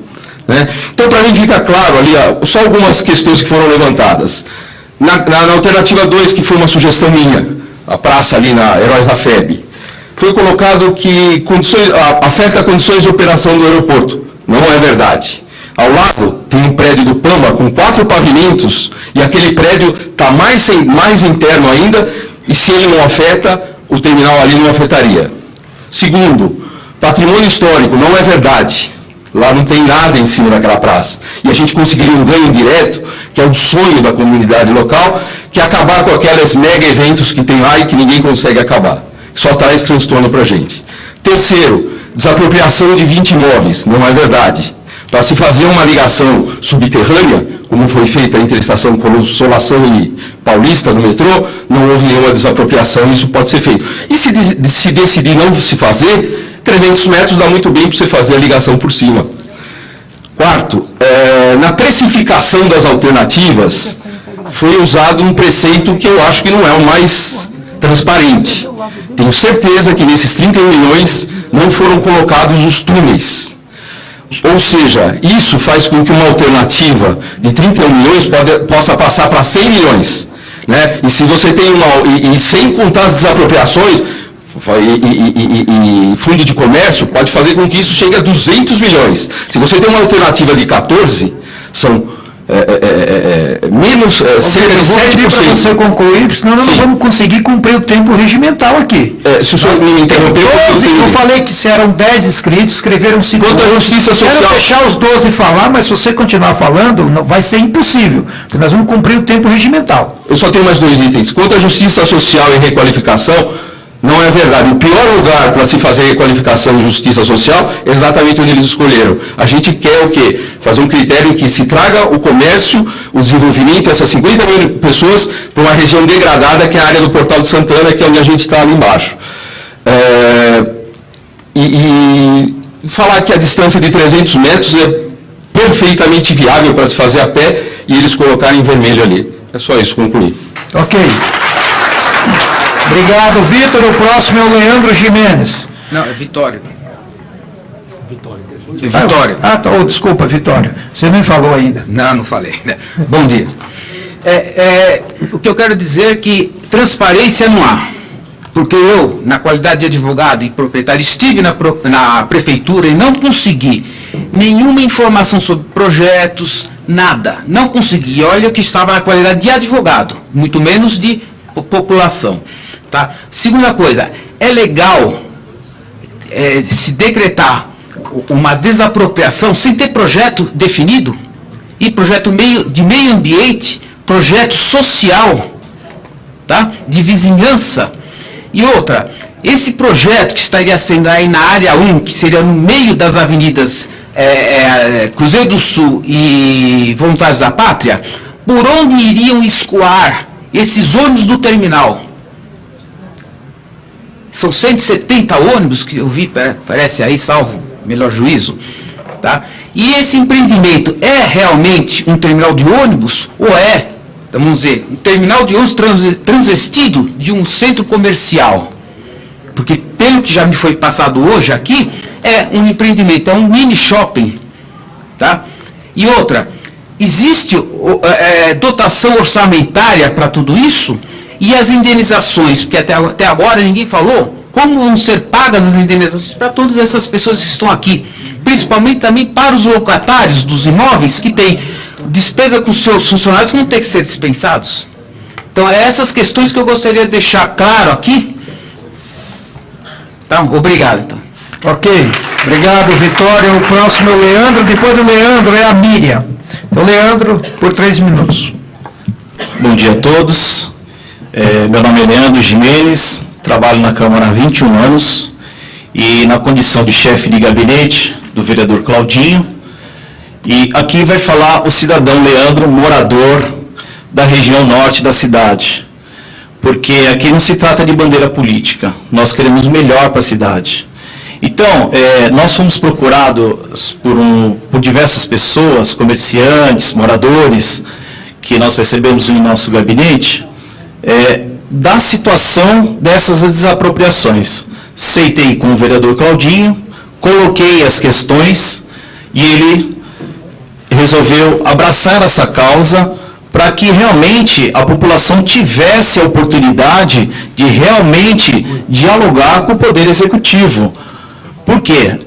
Né? Então, para mim fica claro ali, só algumas questões que foram levantadas. Na alternativa 2, que foi uma sugestão minha, a praça ali na Heróis da FEB, foi colocado que afeta condições de operação do aeroporto. Não é verdade. Ao lado tem um prédio do Pama com 4 pavimentos e aquele prédio está mais interno ainda e se ele não afeta, o terminal ali não afetaria. Segundo, patrimônio histórico, não é verdade. Lá não tem nada em cima daquela praça. E a gente conseguiria um ganho direto, que é um sonho da comunidade local, que é acabar com aqueles mega eventos que tem lá e que ninguém consegue acabar. Só traz transtorno para a gente. Terceiro, desapropriação de 20 imóveis, não é verdade. Para se fazer uma ligação subterrânea, como foi feita entre a estação Consolação e Paulista, no metrô, não houve nenhuma desapropriação, isso pode ser feito. E se decidir não se fazer, 300 metros dá muito bem para você fazer a ligação por cima. Quarto, na precificação das alternativas, foi usado um preceito que eu acho que não é o mais transparente. Tenho certeza que nesses 31 milhões não foram colocados os túneis. Ou seja, isso faz com que uma alternativa de 31 milhões possa passar para 100 milhões. Né? E se você tem e sem contar as desapropriações, e fundo de comércio, pode fazer com que isso chegue a 200 milhões. Se você tem uma alternativa de 14, são menos cerca de 7%. Para você concluir, senão nós não vamos conseguir cumprir o tempo regimental aqui. Se o senhor me interrompeu... Eu falei que se eram 10 inscritos, escreveram 5. Quanto à justiça social... Quero deixar os 12 falar, mas se você continuar falando, vai ser impossível, porque nós vamos cumprir o tempo regimental. Eu só tenho mais 2 itens. Quanto à justiça social e requalificação, não é verdade. O pior lugar para se fazer requalificação e justiça social é exatamente onde eles escolheram. A gente quer o quê? Fazer um critério em que se traga o comércio, o desenvolvimento, essas 50 mil pessoas para uma região degradada, que é a área do Portal de Santana, que é onde a gente está ali embaixo. E falar que a distância de 300 metros é perfeitamente viável para se fazer a pé e eles colocarem em vermelho ali. É só isso, concluir. Ok. Obrigado, Vitor. O próximo é o Leandro Jimenez. Não, é Vitório. Vitório. Desculpa, Vitório. Você nem falou ainda. Não falei. Bom dia. O que eu quero dizer é que transparência não há. porque eu, na qualidade de advogado e proprietário, estive na prefeitura e não consegui nenhuma informação sobre projetos, nada, não consegui. Olha que estava na qualidade de advogado, muito menos de população. Tá? Segunda coisa, é legal se decretar uma desapropriação sem ter projeto definido, e projeto de meio ambiente, projeto social, tá? De vizinhança. E outra, esse projeto que estaria sendo aí na área 1, que seria no meio das avenidas Cruzeiro do Sul e Voluntários da Pátria, por onde iriam escoar esses ônibus do terminal? São 170 ônibus que eu vi, parece aí, salvo melhor juízo, tá? E esse empreendimento é realmente um terminal de ônibus ou vamos dizer, um terminal de ônibus transvestido de um centro comercial? Porque pelo que já me foi passado hoje aqui, é um empreendimento, é um mini shopping, tá? E outra, existe dotação orçamentária para tudo isso? E as indenizações, porque até agora ninguém falou como vão ser pagas as indenizações para todas essas pessoas que estão aqui, principalmente também para os locatários dos imóveis que têm despesa com seus funcionários que vão ter que ser dispensados. Então, essas questões que eu gostaria de deixar claro aqui. Então, obrigado. Então. Ok, obrigado, Vitória. O próximo é o Leandro, depois do Leandro é a Miriam. Então, Leandro, por 3 minutos. Bom dia a todos. Meu nome é Leandro Jimenez, trabalho na Câmara há 21 anos e na condição de chefe de gabinete do vereador Claudinho. E aqui vai falar o cidadão Leandro, morador da região norte da cidade. Porque aqui não se trata de bandeira política, nós queremos o melhor para a cidade. Então, nós fomos procurados por diversas pessoas, comerciantes, moradores, que nós recebemos em nosso gabinete, da situação dessas desapropriações. Sentei com o vereador Claudinho, coloquei as questões e ele resolveu abraçar essa causa para que realmente a população tivesse a oportunidade de realmente dialogar com o Poder Executivo. Por quê?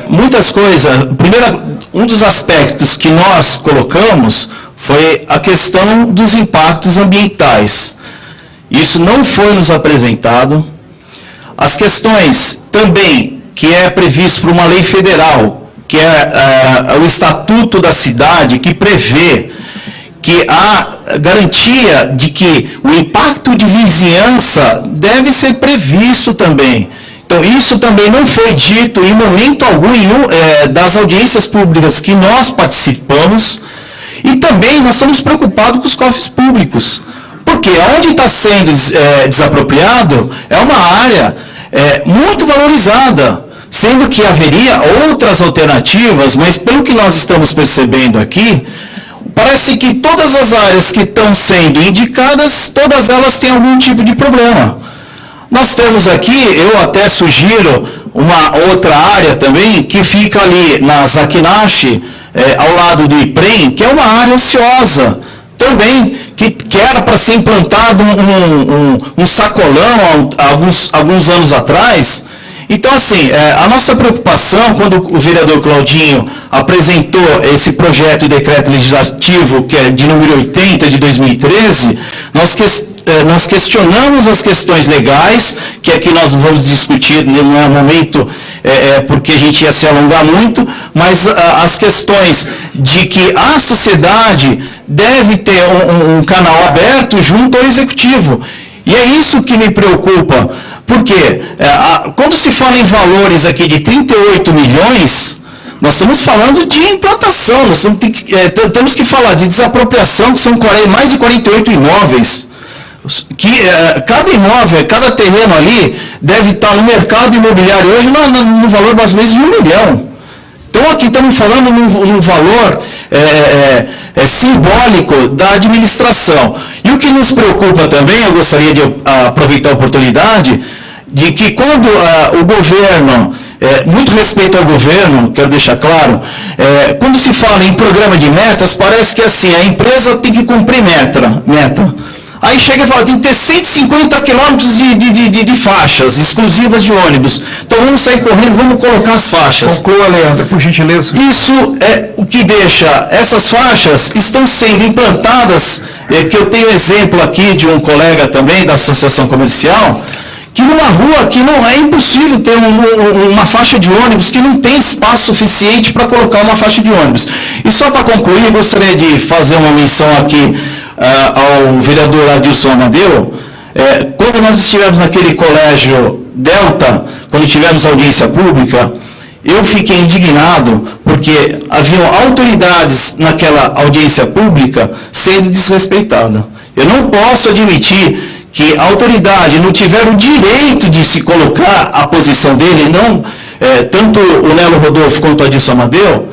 Muitas coisas... Primeiro, um dos aspectos que nós colocamos foi a questão dos impactos ambientais. Isso não foi nos apresentado. As questões também que é previsto por uma lei federal, que é o Estatuto da Cidade, que prevê que há garantia de que o impacto de vizinhança deve ser previsto também. Então, isso também não foi dito em momento algum das audiências públicas que nós participamos, e também nós estamos preocupados com os cofres públicos, porque onde está sendo desapropriado é uma área muito valorizada, sendo que haveria outras alternativas, mas pelo que nós estamos percebendo aqui, parece que todas as áreas que estão sendo indicadas, todas elas têm algum tipo de problema. Nós temos aqui, eu até sugiro uma outra área também, que fica ali na Zakinashi, ao lado do IPREM, que é uma área ociosa, também, que era para ser implantado um sacolão alguns anos atrás. Então, assim, a nossa preocupação, quando o vereador Claudinho apresentou esse projeto de decreto legislativo, que é de número 80 de 2013, nós questionamos as questões legais, que aqui nós vamos discutir, não é o momento, porque a gente ia se alongar muito, mas as questões de que a sociedade deve ter um canal aberto junto ao executivo. E é isso que me preocupa, porque quando se fala em valores aqui de 38 milhões, nós estamos falando de implantação, nós temos que falar de desapropriação, que são mais de 48 imóveis, que cada imóvel, cada terreno ali deve estar no mercado imobiliário hoje no valor mais ou menos de 1 milhão. Então aqui estamos falando num valor simbólico da administração. E o que nos preocupa também, eu gostaria de aproveitar a oportunidade, de que quando o governo, muito respeito ao governo, quero deixar claro, quando se fala em programa de metas, parece que assim, a empresa tem que cumprir meta. Aí chega e fala, tem que ter 150 quilômetros de faixas exclusivas de ônibus. Então vamos sair correndo, vamos colocar as faixas. Conclua, Leandro, por gentileza. Isso é o que deixa, essas faixas estão sendo implantadas, que eu tenho exemplo aqui de um colega também da Associação Comercial, que numa rua que não é impossível ter uma faixa de ônibus, que não tem espaço suficiente para colocar uma faixa de ônibus. E só para concluir, eu gostaria de fazer uma menção aqui ao vereador Adilson Amadeu. Quando nós estivemos naquele colégio Delta, quando tivemos audiência pública, eu fiquei indignado porque haviam autoridades naquela audiência pública sendo desrespeitadas. Eu não posso admitir que a autoridade não tiver o direito de se colocar a posição dele, não, tanto o Nelo Rodolfo quanto o Adilson Amadeu,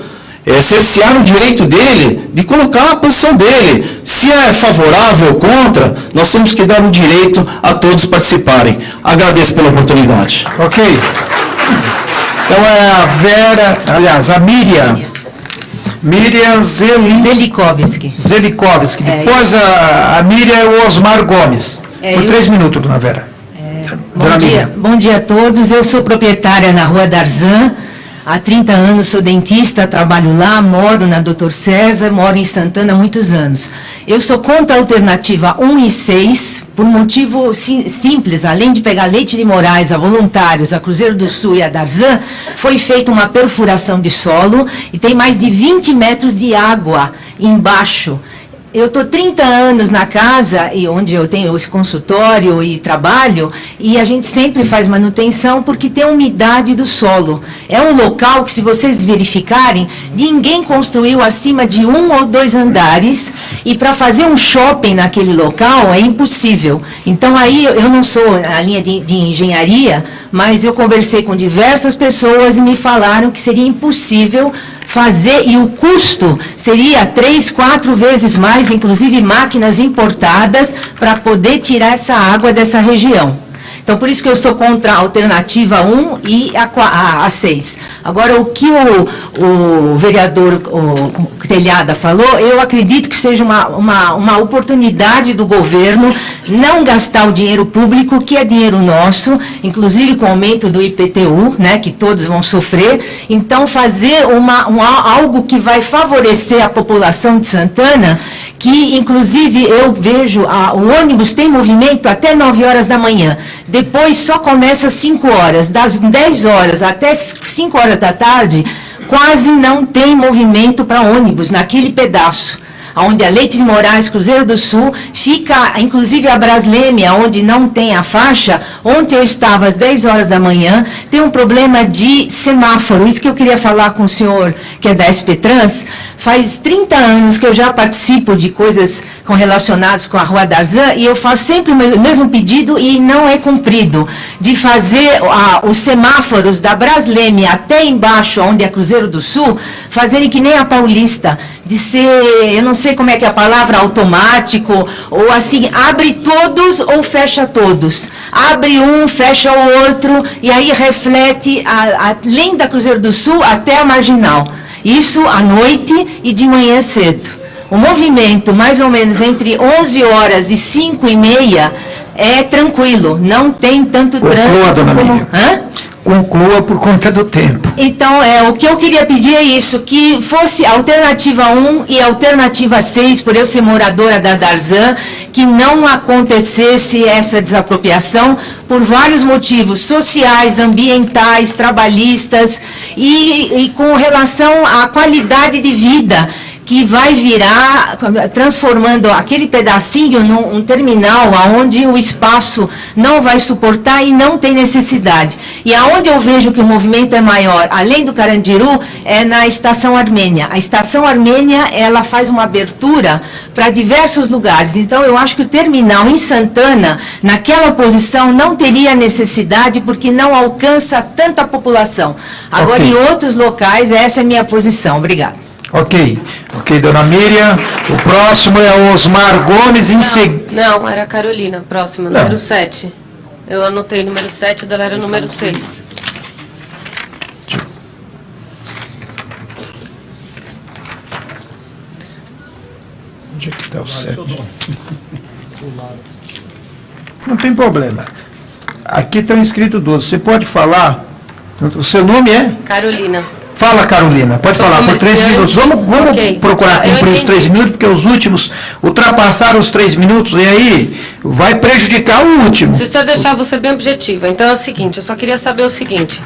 cercear o direito dele de colocar a posição dele. Se é favorável ou contra, nós temos que dar o direito a todos participarem. Agradeço pela oportunidade. Ok. Então é a Vera, aliás, a Miriam Zelikovski. Depois a Miriam é o Osmar Gomes. Por 3 minutos, dona Vera. Bom dia a todos. Eu sou proprietária na Rua Darzan. Há 30 anos sou dentista, trabalho lá, moro na Dr. César, moro em Santana há muitos anos. Eu sou contra a alternativa 1 e 6, por motivo simples. Além de pegar Leite de Moraes a voluntários, a Cruzeiro do Sul e a Darzan, foi feita uma perfuração de solo e tem mais de 20 metros de água embaixo. Eu estou 30 anos na casa, e onde eu tenho esse consultório e trabalho, e a gente sempre faz manutenção porque tem umidade do solo. É um local que, se vocês verificarem, ninguém construiu acima de 1 ou 2 andares, e para fazer um shopping naquele local é impossível. Então, aí, eu não sou na linha de engenharia, mas eu conversei com diversas pessoas e me falaram que seria impossível fazer, e o custo seria 3, 4 vezes mais, inclusive máquinas importadas, para poder tirar essa água dessa região. Então, por isso que eu sou contra a alternativa 1 e a 6. Agora, o que o vereador Telhada falou, eu acredito que seja uma oportunidade do governo não gastar o dinheiro público, que é dinheiro nosso, inclusive com o aumento do IPTU, né, que todos vão sofrer. Então, fazer algo que vai favorecer a população de Santana, que, inclusive, eu vejo, o ônibus tem movimento até 9 horas da manhã. Depois só começa às 5 horas. Das 10 horas até 5 horas da tarde, quase não tem movimento para ônibus naquele pedaço. Onde a Leite de Moraes, Cruzeiro do Sul, fica, inclusive a Braslêmia, onde não tem a faixa. Ontem eu estava às 10 horas da manhã, tem um problema de semáforo. Isso que eu queria falar com o senhor, que é da SP Trans. Faz 30 anos que eu já participo de coisas relacionadas com a Rua Darzan, e eu faço sempre o mesmo pedido e não é cumprido, de fazer os semáforos da Braslêmia até embaixo, onde é Cruzeiro do Sul, fazerem que nem a Paulista, de ser, eu não sei como é que é a palavra, automático, ou assim, abre todos ou fecha todos. Abre um, fecha o outro, e aí reflete, além da Cruzeiro do Sul, até a Marginal. Isso à noite e de manhã cedo. O movimento, mais ou menos entre 11 horas e 5h30, é tranquilo, não tem tanto trânsito. Conclua, dona Miriam. Conclua por conta do tempo. Então, o que eu queria pedir é isso, que fosse a alternativa 1 e a alternativa 6, por eu ser moradora da Darzan, que não acontecesse essa desapropriação por vários motivos sociais, ambientais, trabalhistas e com relação à qualidade de vida, que vai virar, transformando aquele pedacinho num terminal onde o espaço não vai suportar e não tem necessidade. E aonde eu vejo que o movimento é maior, além do Carandiru, é na Estação Armênia. A Estação Armênia, ela faz uma abertura para diversos lugares. Então, eu acho que o terminal em Santana, naquela posição, não teria necessidade, porque não alcança tanta população. Agora, Okay. em outros locais, essa é a minha posição. Obrigada. Ok, dona Miriam. O próximo é o Osmar Gomes. Não, era a Carolina, próxima, número 7. Eu anotei número 7, dela era número 6. Onde é que está o 7? Não tem problema. Aqui estão inscritos 12. Você pode falar? O seu nome é? Carolina. Fala, Carolina. Pode Sou falar por 3 comerciante. minutos. Vamos Ok. procurar Eu cumprir os entendi. 3 minutos, porque os últimos ultrapassaram os 3 minutos, e aí vai prejudicar o último. Se o senhor deixar, vou ser bem objetiva. Então é o seguinte, eu só queria saber o seguinte.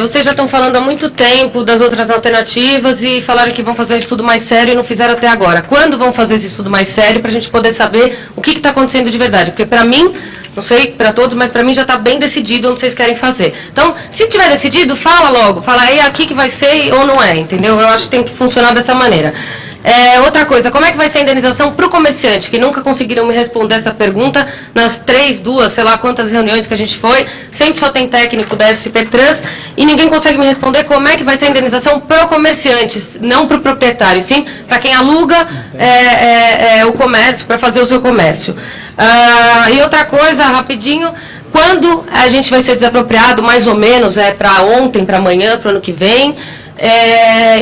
Vocês já estão falando há muito tempo das outras alternativas e falaram que vão fazer um estudo mais sério e não fizeram até agora. Quando vão fazer esse estudo mais sério para a gente poder saber o que está acontecendo de verdade? Porque para mim, não sei para todos, mas para mim já está bem decidido onde vocês querem fazer. Então, se tiver decidido, fala logo. Fala, é aqui que vai ser ou não é, entendeu? Eu acho que tem que funcionar dessa maneira. Outra coisa, como é que vai ser a indenização para o comerciante, que nunca conseguiram me responder essa pergunta nas 3, 2, sei lá quantas reuniões que a gente foi, sempre só tem técnico da FCP Trans, e ninguém consegue me responder como é que vai ser a indenização para o comerciante, não para o proprietário, sim para quem aluga o comércio, para fazer o seu comércio. E outra coisa, rapidinho, quando a gente vai ser desapropriado, mais ou menos, para ontem, para amanhã, para o ano que vem.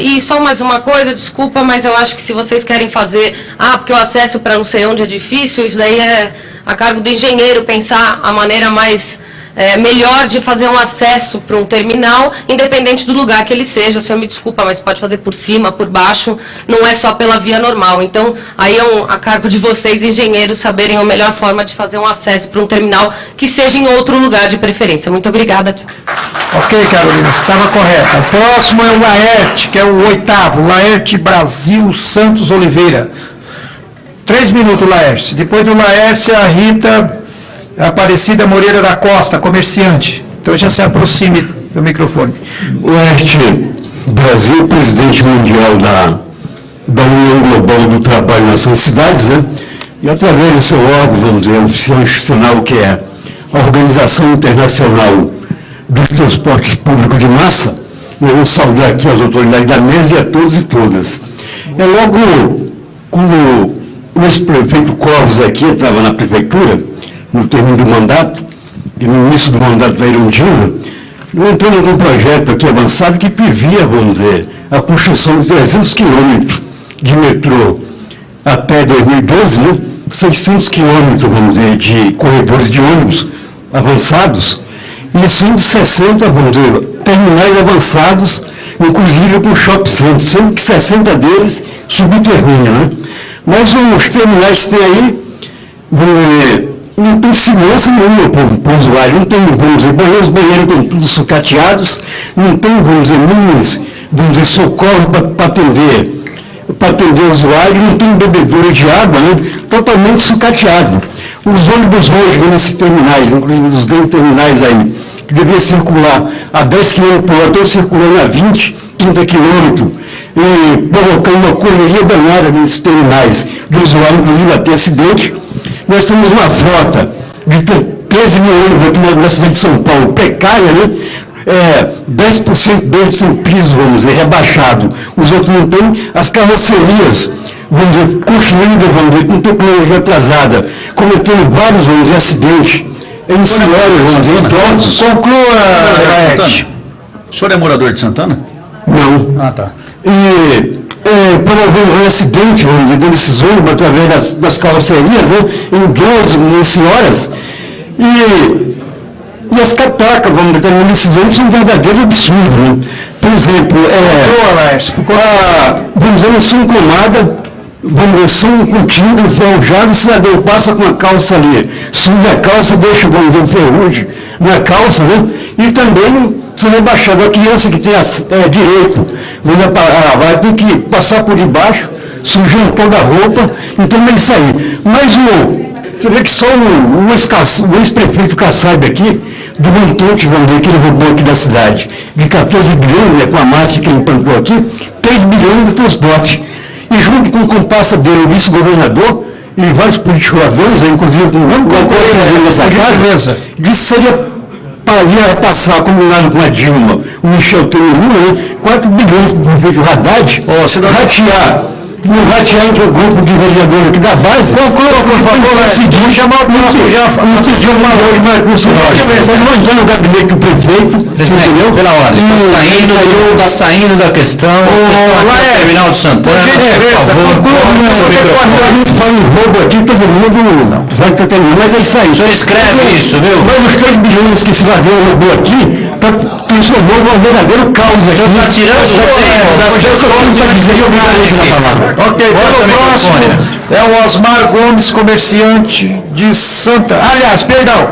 E só mais uma coisa, desculpa, mas eu acho que se vocês querem fazer, porque o acesso para não sei onde é difícil, isso daí é a cargo do engenheiro pensar a maneira mais melhor de fazer um acesso para um terminal, independente do lugar que ele seja. O senhor me desculpa, mas pode fazer por cima, por baixo, não é só pela via normal. Então, aí é a cargo de vocês, engenheiros, saberem a melhor forma de fazer um acesso para um terminal que seja em outro lugar de preferência. Muito obrigada. Ok, Carolina, você estava correta. O próximo é o Laerte, que é o 8º, Laerte Brasil Santos Oliveira. 3 minutos, Laerte. Depois do Laerte, a Rita Aparecida Moreira da Costa, comerciante. Então já se aproxime do microfone. Laerte Brasil, presidente mundial da União Global do Trabalho nas Cidades, né? E através do seu órgão, vamos dizer, oficial institucional, que é a Organização Internacional dos Transportes Públicos de Massa, eu vou saudar aqui as autoridades da mesa e a todos e todas. Logo, quando o ex-prefeito Clóvis aqui estava na prefeitura, no término do mandato, e no início do mandato da Irondina, eu entrei num projeto aqui avançado que previa, vamos dizer, a construção de 300 quilômetros de metrô até 2012, né? 600 quilômetros, vamos dizer, de corredores de ônibus avançados, e 160, vamos dizer, terminais avançados, inclusive para o shopping center, sendo que 60 deles subterrâneos, né? Mas os terminais que tem aí, não tem segurança nenhuma para o usuário, não tem, vamos dizer, os banheiros estão todos sucateados, não tem, vamos dizer, mínimos, vamos dizer, socorro para atender o usuário, não tem bebedouro de água, né? Totalmente sucateado. Os ônibus hoje nesses terminais, inclusive os 10 terminais aí, que devia circular a 10 km por hora, estão circulando a 20, 30 km, e provocando uma correria danada nesses terminais, do usuário, inclusive, até acidente. Nós temos uma frota de 13 mil ônibus aqui na cidade de São Paulo, precária, né? 10% deles tem piso, vamos dizer, rebaixado. Os outros não têm. As carrocerias, vamos dizer, construídas, vamos dizer, com tecnologia atrasada, cometendo vários, vamos dizer, acidentes. Em senhores, vamos dizer, idosos. Conclua, Laerte. O senhor é morador de Santana? Não. Ah, tá. E promovendo um acidente, vamos dizer, desses ônibus através das carrocerias, né, em 12, em senhoras, e as catacas, vamos dizer, nesses ônibus são verdadeiros absurdos, né? Por exemplo, vamos dizer, som comada, vamos dizer, som contínuo, enferrujado, o cidadão passa com a calça ali, sube a calça, deixa, vamos dizer, um ferrugem na calça, né? E também se rebaixado, a criança que tem direito, vai ter que passar por debaixo, sujando toda a roupa, então é isso aí. Mas você vê que só o ex-prefeito Kassab aqui, do montante, vamos dizer, que ele roubou aqui da cidade, de 14 bilhões, né, com a máfia que ele implantou aqui, 3 bilhões de transporte. E junto com o comparsa dele, o vice-governador, e vários políticos ladrões, inclusive com o presidente dessa casa, disse que seria ia passar combinado com a Dilma, o Michel Temer, 4 bilhões para o prefeito Haddad, ratear entre o grupo de vereadores aqui da base. Conclua, por favor, vamos chamar o próximo. Não pediu uma hora de mais curso. Vocês não entram no gabinete do prefeito, entendeu? Pela ordem, está saindo da questão, terminal de Santana, por favor. A gente fala em roubo aqui, todo mundo vai estar terminando, mas é isso aí. O senhor escreve isso, viu? Mas os 3 bilhões que esse ladrão roubou aqui, transformou um verdadeiro caos aqui. O senhor está tirando das pessoas para dizer que eu vou na palavra. Ok, o próximo é o Osmar Gomes, comerciante de Santa... Aliás, perdão.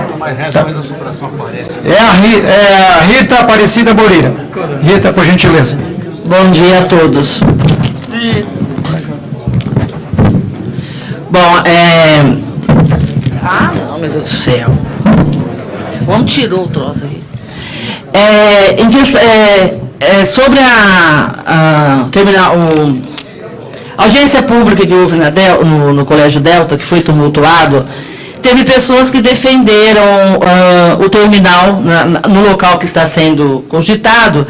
É a Rita Aparecida Moreira. Rita, por gentileza. Bom dia a todos. Bom, Ah, não, meu Deus do céu. Vamos tirar o troço aí. Sobre a audiência pública que houve no Colégio Delta, que foi tumultuado, teve pessoas que defenderam o terminal no local que está sendo cogitado,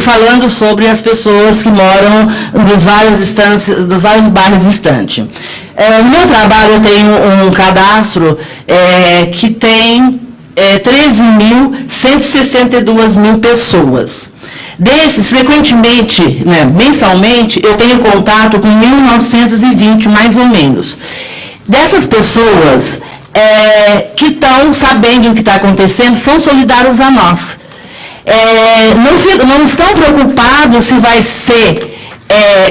falando sobre as pessoas que moram dos vários bairros distantes. No meu trabalho eu tenho um cadastro que tem 13.162 mil pessoas. Desses, frequentemente, mensalmente, eu tenho contato com 1.920, mais ou menos. Dessas pessoas que estão sabendo o que está acontecendo, são solidários a nós. Não estão preocupados se vai ser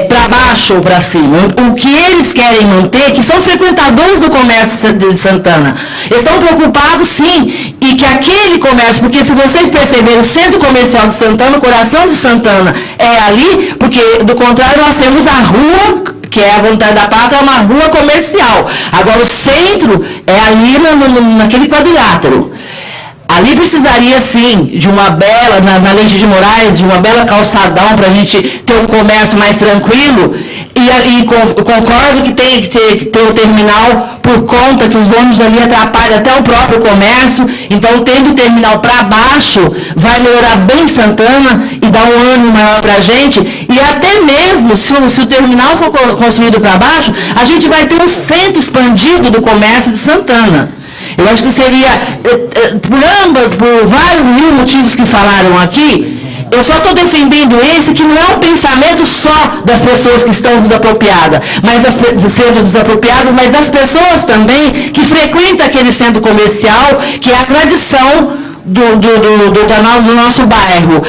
para baixo ou para cima. O que eles querem manter, que são frequentadores do comércio de Santana, estão preocupados, sim, e que aquele comércio, porque se vocês perceberem, o centro comercial de Santana, o coração de Santana é ali, porque, do contrário, nós temos a rua, que é a Vontade da Pátria, é uma rua comercial. Agora, o centro é ali naquele quadrilátero. Ali precisaria, sim, de uma bela, na Leite de Moraes, de uma bela calçadão para a gente ter um comércio mais tranquilo. E concordo que tem que ter o terminal por conta que os ônibus ali atrapalham até o próprio comércio. Então, tendo o terminal para baixo, vai melhorar bem Santana e dar um ânimo maior para a gente. E até mesmo, se o terminal for construído para baixo, a gente vai ter um centro expandido do comércio de Santana. Eu acho que seria, por vários mil motivos que falaram aqui, eu só estou defendendo esse, que não é um pensamento só das pessoas que estão desapropriadas, mas das pessoas também que frequentam aquele centro comercial, que é a tradição do nosso bairro.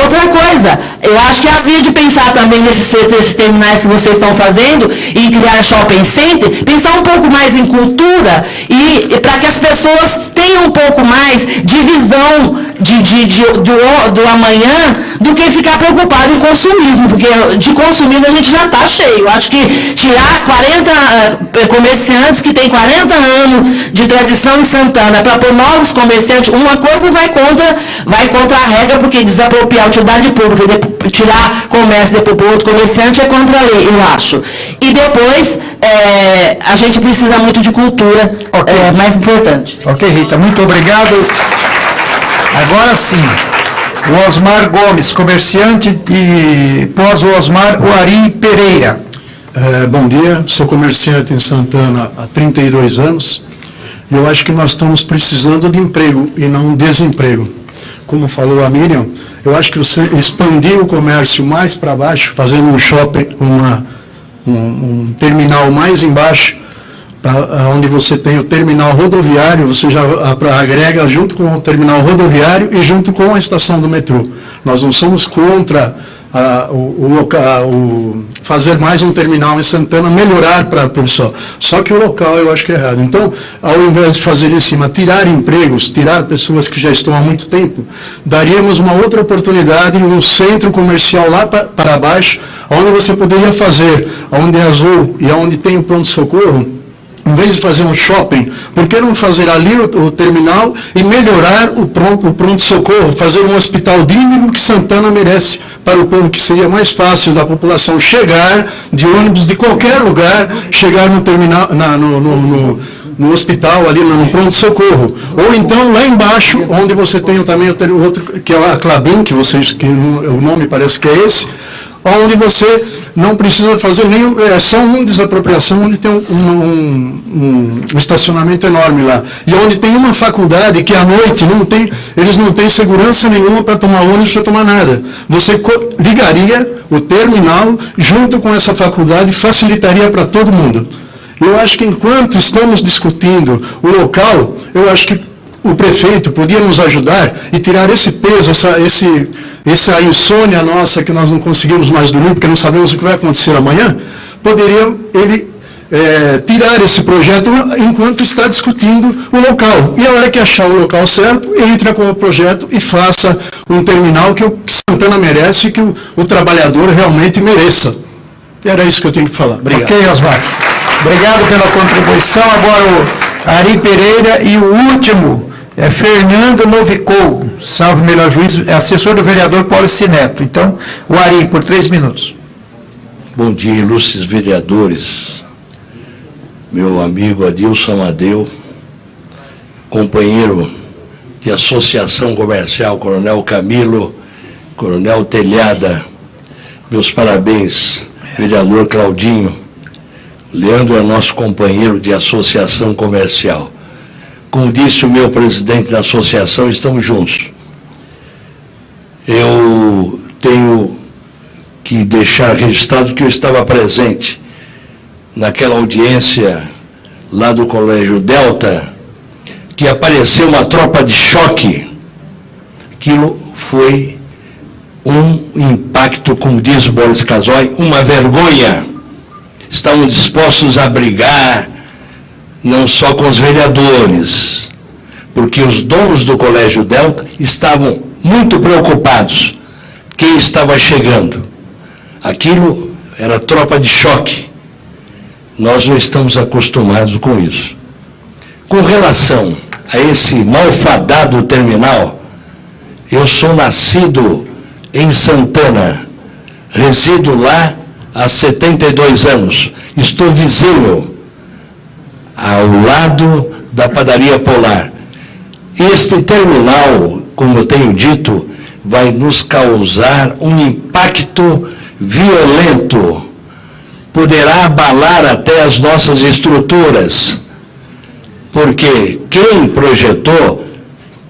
Outra coisa, eu acho que havia de pensar também nesses terminais que vocês estão fazendo, em criar shopping center, pensar um pouco mais em cultura e para que as pessoas tenham um pouco mais de visão do amanhã do que ficar preocupado em consumismo, porque de consumismo a gente já está cheio. Eu acho que tirar 40 comerciantes que têm 40 anos de tradição em Santana para pôr novos comerciantes, uma coisa vai contra a regra, porque desapropriar a utilidade pública, tirar comércio depois para outro comerciante é contra a lei, eu acho. E depois, a gente precisa muito de cultura, mais importante. Ok, Rita, muito obrigado. Agora sim, o Osmar Gomes, comerciante, e pós o Osmar, o Ari Pereira. Bom dia, sou comerciante em Santana há 32 anos. E eu acho que nós estamos precisando de emprego e não desemprego. Como falou a Miriam, eu acho que você expandir o comércio mais para baixo, fazendo um shopping, um terminal mais embaixo, onde você tem o terminal rodoviário, você já agrega junto com o terminal rodoviário e junto com a estação do metrô. Nós não somos contra fazer mais um terminal em Santana, melhorar para o pessoal. Só que o local eu acho que é errado. Então, ao invés de fazer em cima, tirar empregos, tirar pessoas que já estão há muito tempo, daríamos uma outra oportunidade no centro comercial lá para baixo, onde você poderia fazer, onde é azul e onde tem o pronto-socorro. Em vez de fazer um shopping, por que não fazer ali o terminal e melhorar o pronto-socorro, fazer um hospital digno que Santana merece para o povo, que seria mais fácil da população chegar de ônibus de qualquer lugar, chegar no terminal, no hospital, ali no pronto-socorro. Ou então, lá embaixo, onde você tem também o outro, que é a Clabin, que o nome parece que é esse, onde você não precisa fazer nenhum, é só uma desapropriação, onde tem um estacionamento enorme lá. E onde tem uma faculdade que à noite eles não têm segurança nenhuma para tomar ônibus, para tomar nada. Você ligaria o terminal junto com essa faculdade, facilitaria para todo mundo. Eu acho que enquanto estamos discutindo o local, eu acho que o prefeito podia nos ajudar e tirar esse peso, essa insônia nossa que nós não conseguimos mais dormir, porque não sabemos o que vai acontecer amanhã, poderia ele tirar esse projeto enquanto está discutindo o local. E a hora que achar o local certo, entra com o projeto e faça um terminal que Santana merece e que o trabalhador realmente mereça. Era isso que eu tenho que falar. Obrigado. Ok, Osmar. Obrigado pela contribuição. Agora o Ari Pereira e o último é Fernando Novicou, salvo melhor juízo, é assessor do vereador Paulo Cineto. Então, o Ari, por 3 minutos. Bom dia, ilustres vereadores, meu amigo Adilson Amadeu, companheiro de associação comercial, Coronel Camilo, Coronel Telhada, meus parabéns, vereador Claudinho. Leandro é nosso companheiro de associação comercial. Como disse o meu presidente da associação, estamos juntos. Eu tenho que deixar registrado que eu estava presente naquela audiência lá do Colégio Delta, que apareceu uma tropa de choque. Aquilo foi um impacto, como diz o Boris Casoy, uma vergonha. Estavam dispostos a brigar, não só com os vereadores, porque os donos do Colégio Delta estavam muito preocupados. Quem estava chegando? Aquilo era tropa de choque. Nós não estamos acostumados com isso. Com relação a esse malfadado terminal, eu sou nascido em Santana, resido lá há 72 anos. Estou vizinho, ao lado da Padaria Polar. Este terminal, como eu tenho dito, vai nos causar um impacto violento. Poderá abalar até as nossas estruturas, porque quem projetou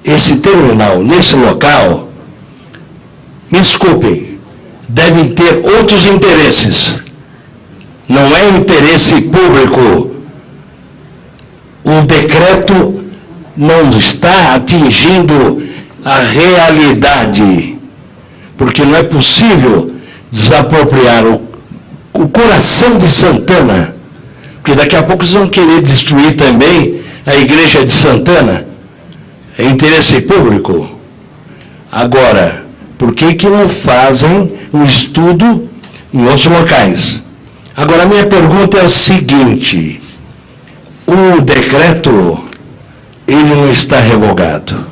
esse terminal nesse local, me desculpem, devem ter outros interesses. Não é interesse público. O decreto não está atingindo a realidade, porque não é possível desapropriar o coração de Santana, porque daqui a pouco eles vão querer destruir também a igreja de Santana. É interesse público. Agora, por que não fazem um estudo em outros locais? Agora, a minha pergunta é a seguinte: o decreto, ele não está revogado.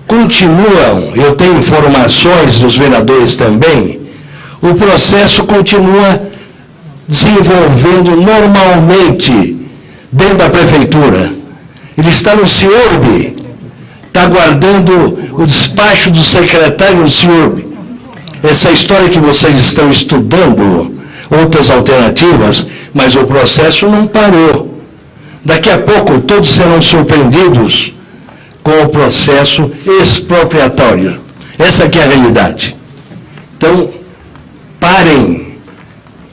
Continuam, eu tenho informações dos vereadores também, o processo continua desenvolvendo normalmente dentro da prefeitura. Ele está no CIURB, está aguardando o despacho do secretário do CIURB. Essa história que vocês estão estudando, outras alternativas, mas o processo não parou. Daqui a pouco todos serão surpreendidos com o processo expropriatório. Essa aqui é a realidade. Então,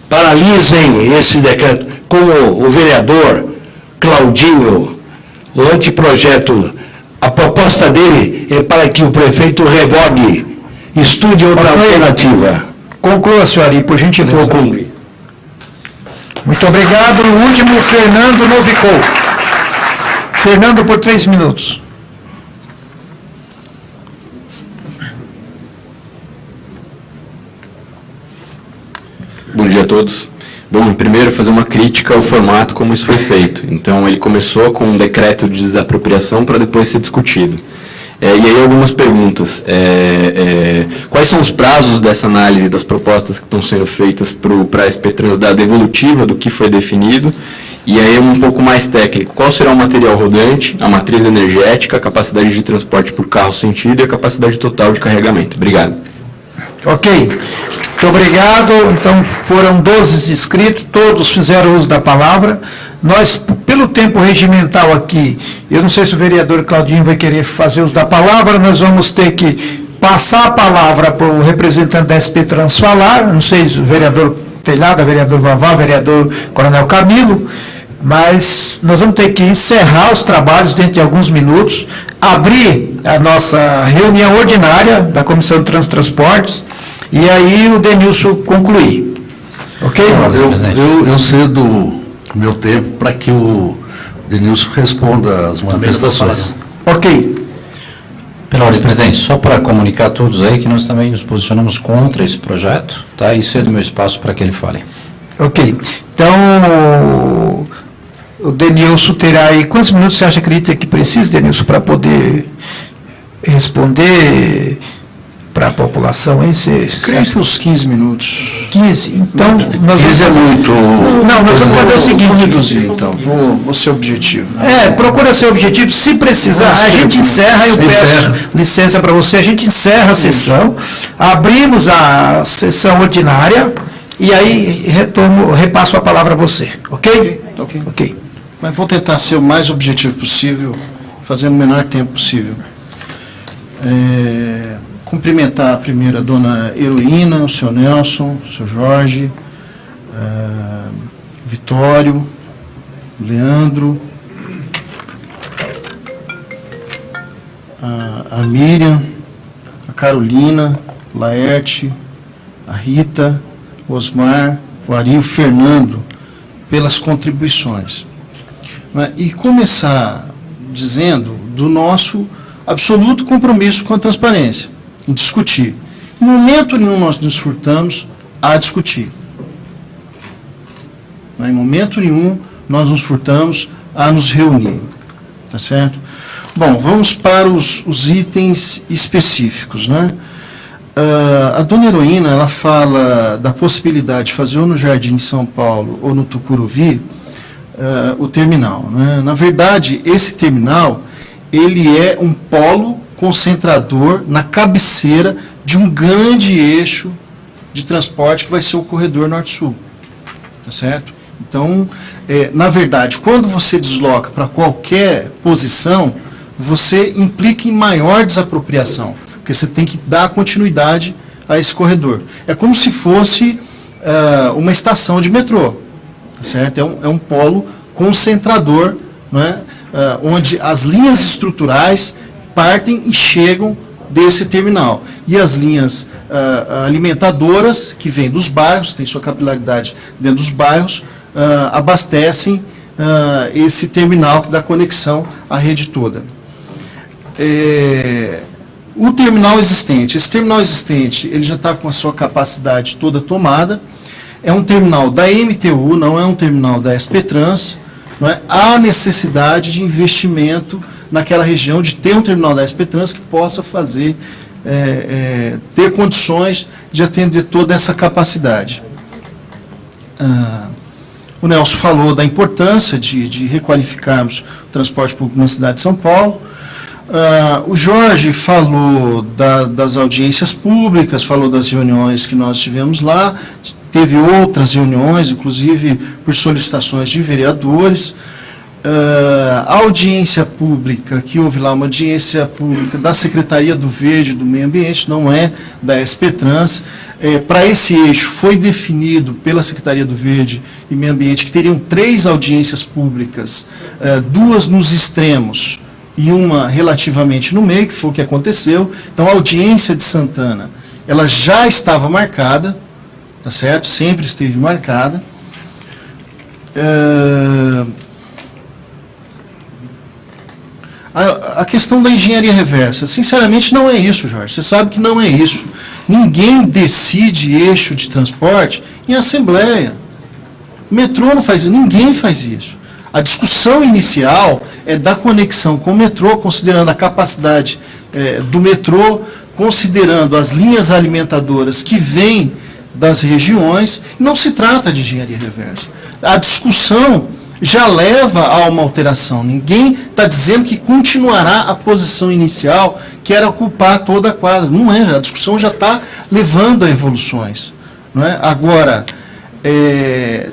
paralisem esse decreto. Como o vereador Claudinho, o anteprojeto, a proposta dele é para que o prefeito revogue, estude outra alternativa. Conclua, senhor Ari, por gentileza. Conclui. Muito obrigado. O último, Fernando Novicou. Fernando, por 3 minutos. Bom dia a todos. Bom, primeiro fazer uma crítica ao formato como isso foi feito. Então, ele começou com um decreto de desapropriação para depois ser discutido. E aí algumas perguntas. Quais são os prazos dessa análise das propostas que estão sendo feitas para a SP Trans dar devolutiva do que foi definido? E aí um pouco mais técnico. Qual será o material rodante, a matriz energética, a capacidade de transporte por carro sentido e a capacidade total de carregamento? Obrigado. Ok. Muito obrigado. Então, foram 12 inscritos, todos fizeram uso da palavra. Nós, pelo tempo regimental aqui, eu não sei se o vereador Claudinho vai querer fazer uso da palavra, nós vamos ter que passar a palavra para o representante da SP Trans falar, não sei se o vereador Telhada, vereador Vavá, vereador Coronel Camilo, mas nós vamos ter que encerrar os trabalhos dentro de alguns minutos, abrir a nossa reunião ordinária da Comissão de Transportes, e aí o Denilson concluir. Ok? Eu cedo o meu tempo para que o Denilson responda as manifestações. Ok. Pela ordem, presidente, só para comunicar a todos aí que nós também nos posicionamos contra esse projeto, tá? E cedo meu espaço para que ele fale. Ok. Então, o Denilson terá aí... Quantos minutos você acredita que precisa, Denilson, para poder responder para a população aí? Creio que uns 15 minutos. 15? Então, nós 15 é muito... Não, nós vamos fazer o seguinte... Vou reduzir, então. Vou ser objetivo. Procura ser objetivo. Se precisar, a gente encerra. Eu peço licença para você. A gente encerra a sessão. Abrimos a sessão ordinária e aí repasso a palavra a você. Ok? Ok. Mas vou tentar ser o mais objetivo possível, fazendo o menor tempo possível. Cumprimentar primeiro a dona Heroína, o seu Nelson, o seu Jorge, Vitório, Leandro, a Miriam, a Carolina, o Laerte, a Rita, o Osmar, o Ari, o Fernando, pelas contribuições. E começar dizendo do nosso absoluto compromisso com a transparência, em discutir. Em momento nenhum nós nos furtamos a discutir. Em momento nenhum nós nos furtamos a nos reunir. Tá certo? Bom, vamos para os itens específicos, né? A dona Heroína, ela fala da possibilidade de fazer ou no Jardim de São Paulo ou no Tucuruvi o terminal, né? Na verdade, esse terminal, ele é um polo concentrador na cabeceira de um grande eixo de transporte que vai ser o corredor Norte-Sul. Tá certo? Então, na verdade, quando você desloca para qualquer posição, você implica em maior desapropriação, porque você tem que dar continuidade a esse corredor. É como se fosse uma estação de metrô. Tá certo? É um polo concentrador, né? Onde as linhas estruturais partem e chegam desse terminal. E as linhas alimentadoras, que vêm dos bairros, tem sua capilaridade dentro dos bairros, abastecem esse terminal que dá conexão à rede toda. O terminal existente, esse terminal existente, ele já está com a sua capacidade toda tomada, é um terminal da MTU, não é um terminal da SP Trans, não é? Há necessidade de investimento naquela região, de ter um terminal da SP Trans que possa fazer, ter condições de atender toda essa capacidade. O Nelson falou da importância de requalificarmos o transporte público na cidade de São Paulo. O Jorge falou das audiências públicas, falou das reuniões que nós tivemos lá, teve outras reuniões, inclusive por solicitações de vereadores. A audiência pública, que houve lá uma audiência pública da Secretaria do Verde e do Meio Ambiente, não é da SP Trans. Para esse eixo foi definido pela Secretaria do Verde e Meio Ambiente que teriam 3 audiências públicas, 2 nos extremos e uma relativamente no meio, que foi o que aconteceu. Então a audiência de Santana, ela já estava marcada, tá certo? Sempre esteve marcada. A questão da engenharia reversa, sinceramente não é isso, Jorge, você sabe que não é isso. Ninguém decide eixo de transporte em assembleia. O metrô não faz isso, ninguém faz isso. A discussão inicial é da conexão com o metrô, considerando a capacidade do metrô, considerando as linhas alimentadoras que vêm das regiões. Não se trata de engenharia reversa. A discussão já leva a uma alteração. Ninguém está dizendo que continuará a posição inicial, que era ocupar toda a quadra. Não é, a discussão já está levando a evoluções. Não é? Agora,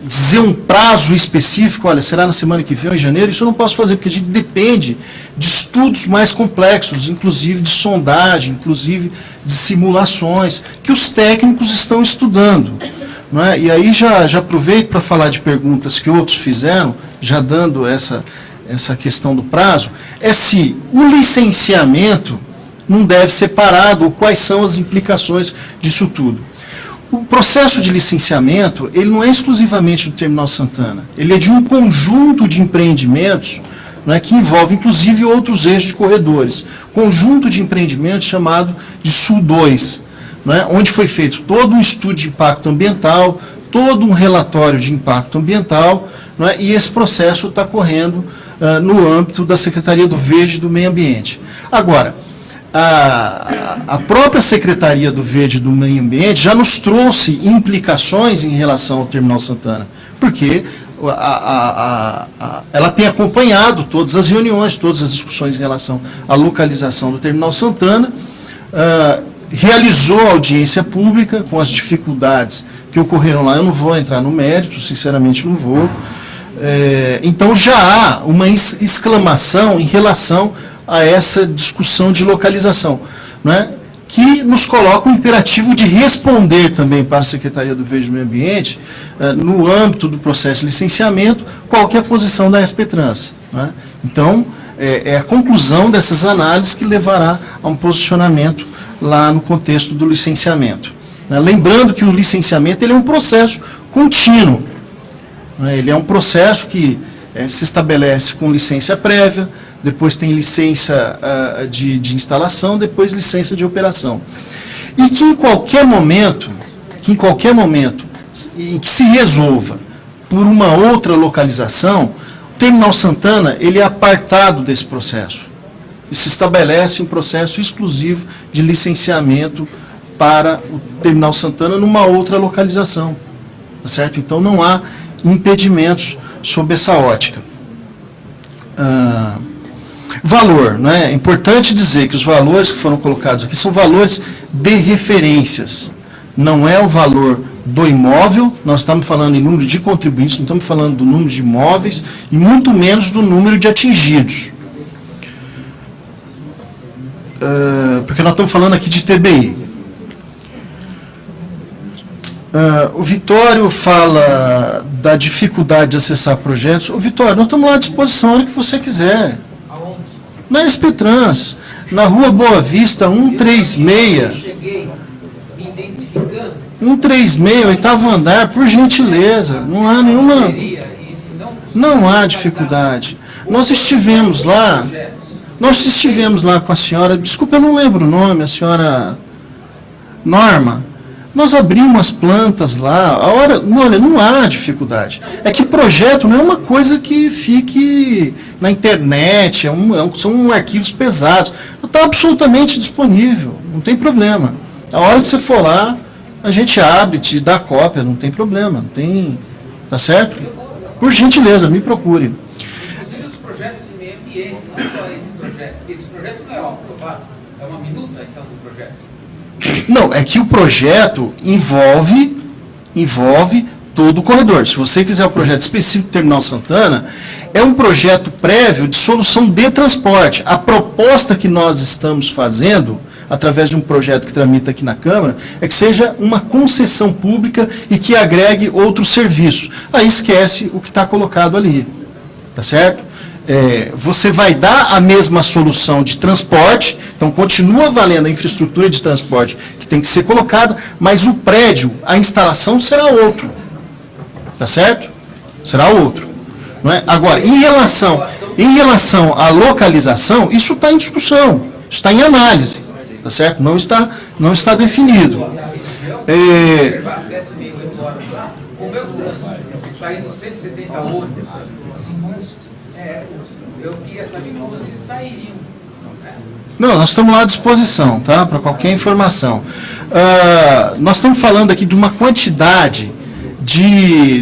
dizer um prazo específico, olha, será na semana que vem ou em janeiro, isso eu não posso fazer, porque a gente depende de estudos mais complexos, inclusive de sondagem, inclusive de simulações, que os técnicos estão estudando. Não é? E aí já aproveito para falar de perguntas que outros fizeram, já dando essa questão do prazo, é se o licenciamento não deve ser parado, ou quais são as implicações disso tudo. O processo de licenciamento, ele não é exclusivamente do Terminal Santana, ele é de um conjunto de empreendimentos, né, que envolve inclusive outros eixos de corredores, conjunto de empreendimentos chamado de Sul 2, né, onde foi feito todo um estudo de impacto ambiental, todo um relatório de impacto ambiental, né, e esse processo está correndo no âmbito da Secretaria do Verde e do Meio Ambiente. Agora, a própria Secretaria do Verde e do Meio Ambiente já nos trouxe implicações em relação ao Terminal Santana, porque ela tem acompanhado todas as reuniões, todas as discussões em relação à localização do Terminal Santana, realizou a audiência pública com as dificuldades que ocorreram lá. Eu não vou entrar no mérito, sinceramente não vou. Então já há uma exclamação em relação a essa discussão de localização, né, que nos coloca o imperativo de responder também para a Secretaria do Verde e Meio Ambiente, no âmbito do processo de licenciamento, qual que é a posição da SP-Trans. Né? Então, é a conclusão dessas análises que levará a um posicionamento lá no contexto do licenciamento. Né? Lembrando que o licenciamento ele é um processo contínuo. Né? Ele é um processo que se estabelece com licença prévia, depois tem licença de instalação, depois licença de operação. E que em qualquer momento, e que se resolva por uma outra localização, o Terminal Santana ele é apartado desse processo. E se estabelece um processo exclusivo de licenciamento para o Terminal Santana numa outra localização. Tá certo? Então não há impedimentos sob essa ótica. Valor, né? É importante dizer que os valores que foram colocados aqui são valores de referências. Não é o valor do imóvel, nós estamos falando em número de contribuintes, não estamos falando do número de imóveis e muito menos do número de atingidos. Porque nós estamos falando aqui de TBI. O Vitório fala da dificuldade de acessar projetos. Ô Vitório, nós estamos lá à disposição a hora que você quiser. Na SP-Trans, na Rua Boa Vista, 136, 8º andar, por gentileza, não há nenhuma, não há dificuldade. Nós estivemos lá com a senhora, desculpa, eu não lembro o nome, a senhora Norma. Nós abrimos as plantas lá, olha, não há dificuldade. É que projeto não é uma coisa que fique na internet, são arquivos pesados. Está absolutamente disponível, não tem problema. A hora que você for lá, a gente abre, te dá cópia, não tem problema. Não tem, tá certo? Por gentileza, me procure. Inclusive os projetos de meio ambiente, não só esse projeto. Esse projeto não é aprovado, é uma minuta então do projeto. Não, é que o projeto envolve todo o corredor. Se você quiser o projeto específico do Terminal Santana, é um projeto prévio de solução de transporte. A proposta que nós estamos fazendo, através de um projeto que tramita aqui na Câmara, é que seja uma concessão pública e que agregue outros serviços. Aí esquece o que está colocado ali. Tá certo? Você vai dar a mesma solução de transporte, então continua valendo a infraestrutura de transporte que tem que ser colocada, mas o prédio, a instalação será outro. Tá certo? Será outro. Não é? Agora, em relação à localização, isso está em discussão, isso está em análise. Tá certo? Não está definido. Com o meu trânsito, saindo 170 ônibus, eu queria saber como eles sairiam. Não, nós estamos lá à disposição, tá? Para qualquer informação. Nós estamos falando aqui de uma quantidade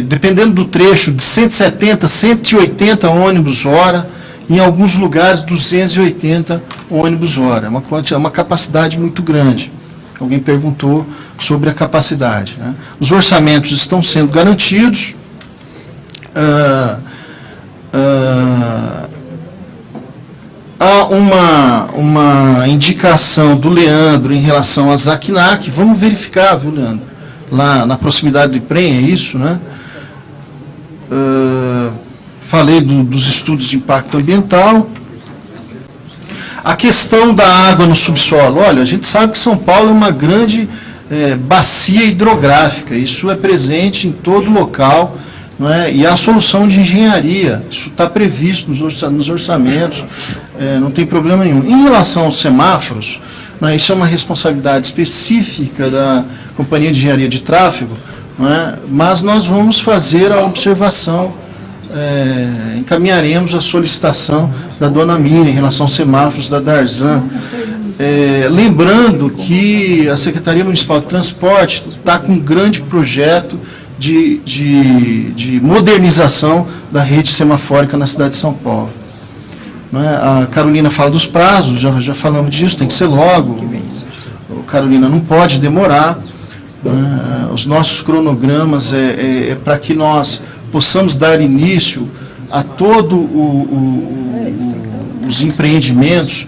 dependendo do trecho, de 170, 180 ônibus hora, em alguns lugares 280 ônibus hora. É uma capacidade muito grande. Alguém perguntou sobre a capacidade, né? Os orçamentos estão sendo garantidos. Há uma indicação do Leandro em relação a Zacnac. Vamos verificar, viu, Leandro? Lá na proximidade do IPREM, é isso, né? Falei dos estudos de impacto ambiental. A questão da água no subsolo. Olha, a gente sabe que São Paulo é uma grande bacia hidrográfica. Isso é presente em todo local, não é? E há solução de engenharia. Isso está previsto nos orçamentos, não tem problema nenhum. Em relação aos semáforos, né, isso é uma responsabilidade específica da Companhia de Engenharia de Tráfego, não é? Mas nós vamos fazer a observação, encaminharemos a solicitação da dona Miriam em relação aos semáforos da Darzan. Lembrando que a Secretaria Municipal de Transporte está com um grande projeto de modernização da rede semafórica na cidade de São Paulo. Não é? A Carolina fala dos prazos, já falamos disso, tem que ser logo. Carolina, não pode demorar. Os nossos cronogramas para que nós possamos dar início a todos os empreendimentos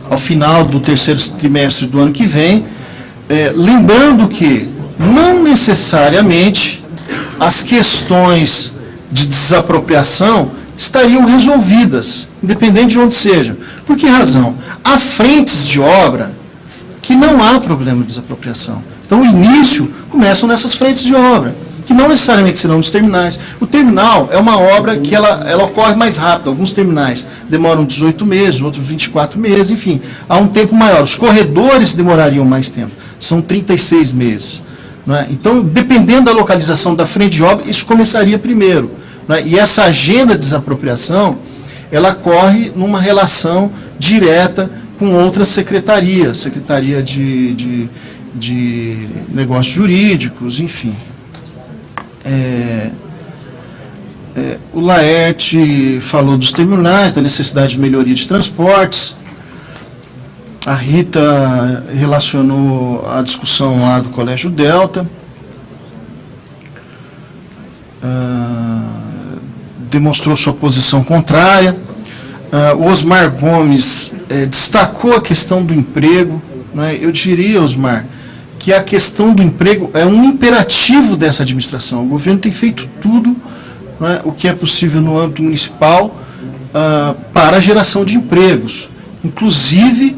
ao final do terceiro trimestre do ano que vem, lembrando que não necessariamente as questões de desapropriação estariam resolvidas, independente de onde seja. Por que razão? Há frentes de obra que não há problema de desapropriação. Então, o início começam nessas frentes de obra, que não necessariamente serão nos terminais. O terminal é uma obra que ela ocorre mais rápido. Alguns terminais demoram 18 meses, outros 24 meses, enfim, há um tempo maior. Os corredores demorariam mais tempo, são 36 meses. Não é? Então, dependendo da localização da frente de obra, isso começaria primeiro. Não é? E essa agenda de desapropriação, ela corre numa relação direta com outras secretarias, Secretaria de Negócios Jurídicos, enfim. O Laerte falou dos terminais, da necessidade de melhoria de transportes. A Rita relacionou a discussão lá do Colégio Delta. Demonstrou sua posição contrária. O Osmar Gomes destacou a questão do emprego. Né? Eu diria, Osmar, que a questão do emprego é um imperativo dessa administração. O governo tem feito tudo, né, o que é possível no âmbito municipal para a geração de empregos, inclusive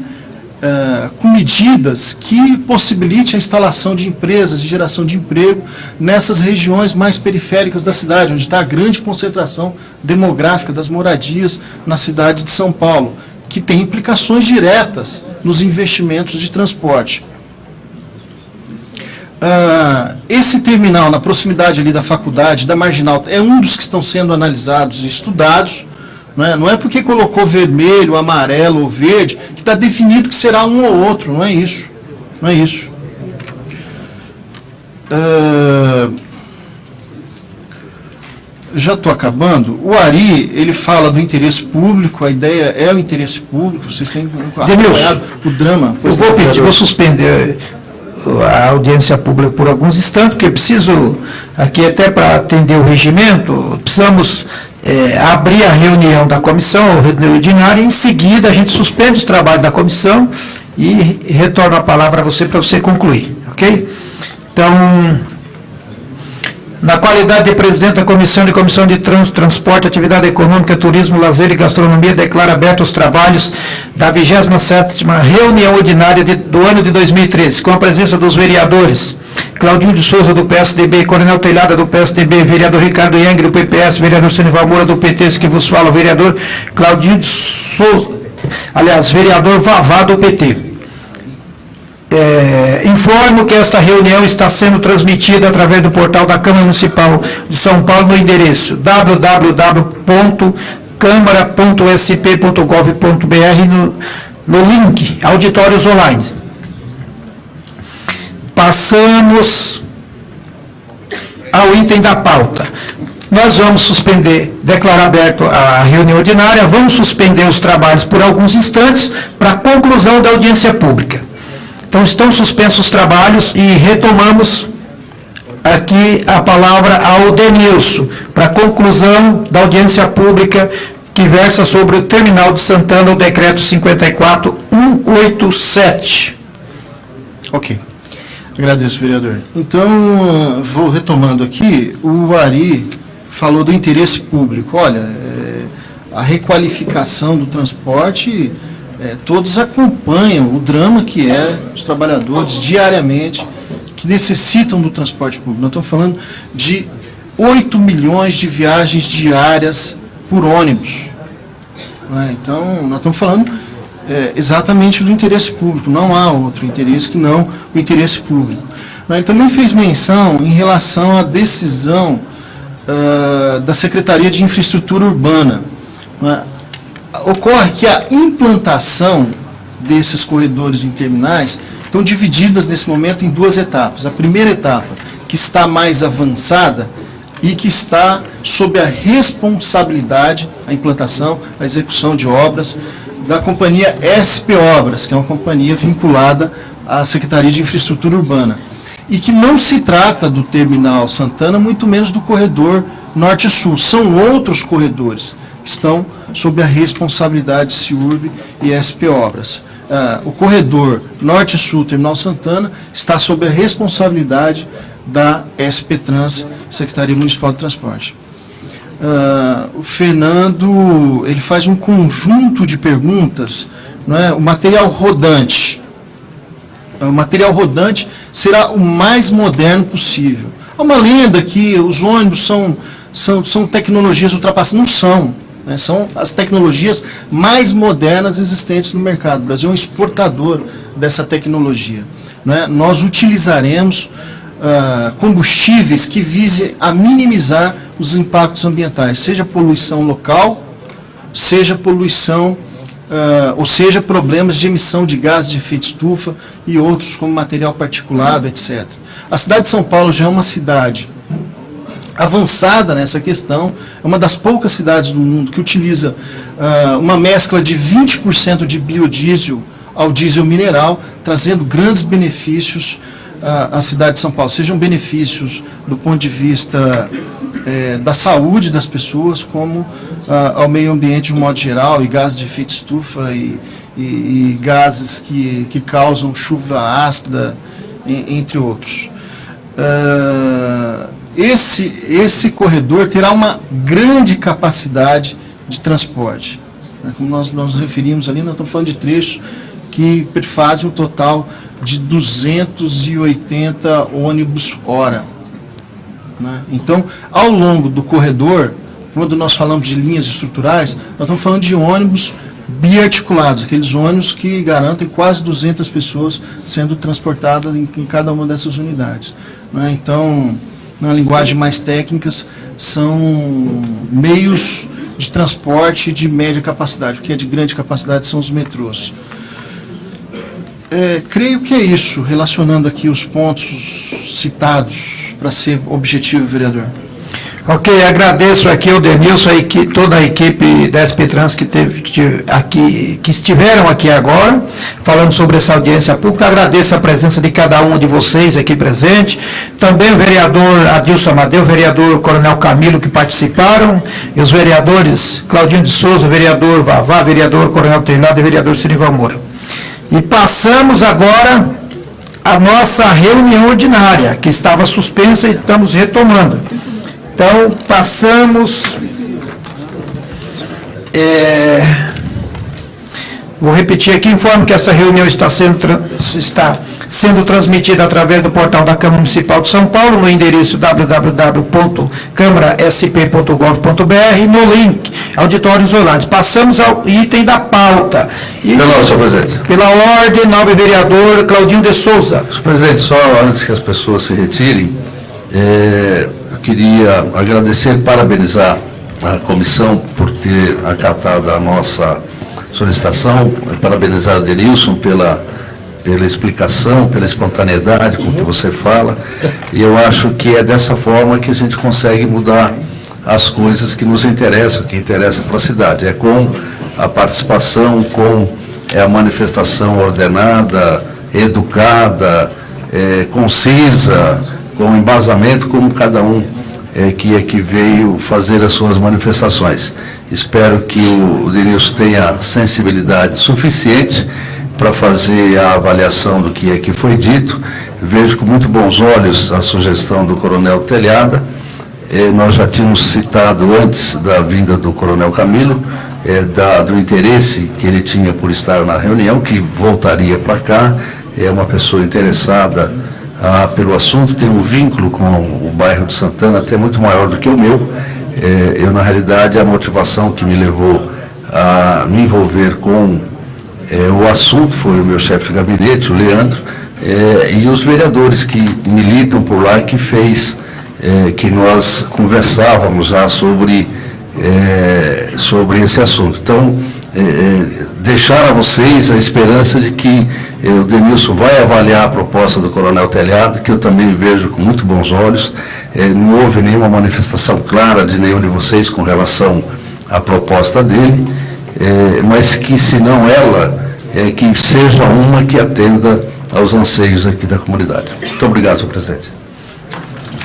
com medidas que possibilitem a instalação de empresas e geração de emprego nessas regiões mais periféricas da cidade, onde está a grande concentração demográfica das moradias na cidade de São Paulo, que tem implicações diretas nos investimentos de transporte. Esse terminal na proximidade ali da faculdade, da Marginal, é um dos que estão sendo analisados e estudados. Não é porque colocou vermelho, amarelo ou verde que está definido que será um ou outro, não é isso. Não é isso. Já estou acabando. O Ari, ele fala do interesse público, a ideia é o interesse público, vocês têm acompanhado o drama. Eu vou pedir, vou suspender a audiência pública por alguns instantes, porque preciso, aqui até para atender o regimento, precisamos abrir a reunião da comissão, a reunião ordinária, e em seguida a gente suspende os trabalhos da comissão e retorno a palavra a você para você concluir, ok? Então, na qualidade de presidente da Comissão de Transporte, Atividade Econômica, Turismo, Lazer e Gastronomia, declaro abertos os trabalhos da 27ª reunião ordinária do ano de 2013, com a presença dos vereadores Claudinho de Souza, do PSDB, Coronel Telhada, do PSDB, vereador Ricardo Yang, do PPS, vereador Senival Moura, do PT, esse que vos fala, o vereador Claudinho de Souza, aliás, vereador Vavá, do PT. Informo que esta reunião está sendo transmitida através do portal da Câmara Municipal de São Paulo no endereço www.câmara.sp.gov.br no link Auditórios Online. Passamos ao item da pauta. Nós vamos suspender, declarar aberto a reunião ordinária, vamos suspender os trabalhos por alguns instantes para a conclusão da audiência pública. Então, estão suspensos os trabalhos e retomamos aqui a palavra ao Denilson, para a conclusão da audiência pública que versa sobre o terminal de Santana, o decreto 54187. Ok. Agradeço, vereador. Então, vou retomando aqui, o Ari falou do interesse público. Olha, a requalificação do transporte, todos acompanham o drama que é os trabalhadores diariamente que necessitam do transporte público. Nós estamos falando de 8 milhões de viagens diárias por ônibus. Então, nós estamos falando exatamente do interesse público. Não há outro interesse que não o interesse público. Ele também fez menção em relação à decisão da Secretaria de Infraestrutura Urbana. Ocorre que a implantação desses corredores interminais estão divididas nesse momento em duas etapas. A primeira etapa, que está mais avançada e que está sob a responsabilidade, a implantação, a execução de obras da companhia SP Obras, que é uma companhia vinculada à Secretaria de Infraestrutura Urbana. E que não se trata do terminal Santana, muito menos do corredor Norte-Sul. São outros corredores que estão sob a responsabilidade de CIURB e SP Obras. O corredor Norte-Sul, terminal Santana, está sob a responsabilidade da SP Trans, Secretaria Municipal de Transporte. O Fernando, ele faz um conjunto de perguntas, o material rodante. O material rodante será o mais moderno possível. Há uma lenda que os ônibus são tecnologias ultrapassadas. Não são. São as tecnologias mais modernas existentes no mercado. O Brasil é um exportador dessa tecnologia. Nós utilizaremos combustíveis que visem a minimizar os impactos ambientais, seja poluição local, seja poluição ou seja, problemas de emissão de gases de efeito estufa e outros, como material particulado, etc. A cidade de São Paulo já é uma cidade avançada nessa questão, é uma das poucas cidades do mundo que utiliza uma mescla de 20% de biodiesel ao diesel mineral, trazendo grandes benefícios à cidade de São Paulo, sejam benefícios do ponto de vista da saúde das pessoas, como ao meio ambiente de um modo geral, e gases de efeito estufa e gases que causam chuva ácida, entre outros. Esse corredor terá uma grande capacidade de transporte. Como nós nos referimos ali, nós estamos falando de trechos que perfazem um total de 280 ônibus hora. Então, ao longo do corredor, quando nós falamos de linhas estruturais, nós estamos falando de ônibus biarticulados, aqueles ônibus que garantem quase 200 pessoas sendo transportadas em cada uma dessas unidades. Então, na linguagem mais técnicas, são meios de transporte de média capacidade. O que é de grande capacidade são os metrôs. Creio que é isso, relacionando aqui os pontos citados, para ser objetivo, vereador. Ok, agradeço aqui ao Denilson, toda a equipe da SP Trans que estiveram aqui agora, falando sobre essa audiência pública. Agradeço a presença de cada um de vocês aqui presente, também o vereador Adilson Amadeu, o vereador Coronel Camilo, que participaram, e os vereadores Claudinho de Souza, vereador Vavá, vereador Coronel Telhado e vereador Sirival Moura. E passamos agora a nossa reunião ordinária, que estava suspensa e estamos retomando. Então, passamos... Vou repetir aqui, informo que essa reunião está sendo transmitida através do portal da Câmara Municipal de São Paulo, no endereço www.câmarasp.gov.br, no link Auditórios Orlando. Passamos ao item da pauta. Pela ordem, senhor presidente. Pela ordem, nobre vereador Claudinho de Souza. Senhor presidente, só antes que as pessoas se retirem, eu queria agradecer e parabenizar a comissão por ter acatado a nossa solicitação, parabenizar o Denilson pela explicação, pela espontaneidade com que você fala, e eu acho que é dessa forma que a gente consegue mudar as coisas que nos interessam, que interessam para a cidade. É com a participação, com a manifestação ordenada, educada, concisa, com embasamento, como cada um que veio fazer as suas manifestações. Espero que o Denilson tenha sensibilidade suficiente para fazer a avaliação do que foi dito. Vejo com muito bons olhos a sugestão do Coronel Telhada. Nós já tínhamos citado antes da vinda do Coronel Camilo, do interesse que ele tinha por estar na reunião, que voltaria para cá. É uma pessoa interessada pelo assunto, tem um vínculo com o bairro de Santana até muito maior do que o meu. Eu, na realidade, a motivação que me levou a me envolver com o assunto foi o meu chefe de gabinete, o Leandro, e os vereadores que militam por lá, que fez que nós conversávamos já sobre esse assunto. Então, deixar a vocês a esperança de que o Denilson vai avaliar a proposta do Coronel Telhado, que eu também vejo com muito bons olhos. Não houve nenhuma manifestação clara de nenhum de vocês com relação à proposta dele, mas que, se não ela, que seja uma que atenda aos anseios aqui da comunidade. Muito obrigado, senhor presidente.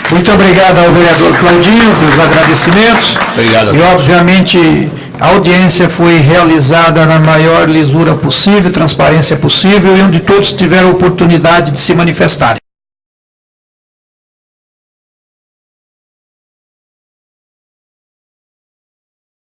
Muito obrigado ao vereador Claudinho pelos agradecimentos. Obrigado. E, obviamente, a audiência foi realizada na maior lisura possível, transparência possível, e onde todos tiveram oportunidade de se manifestarem.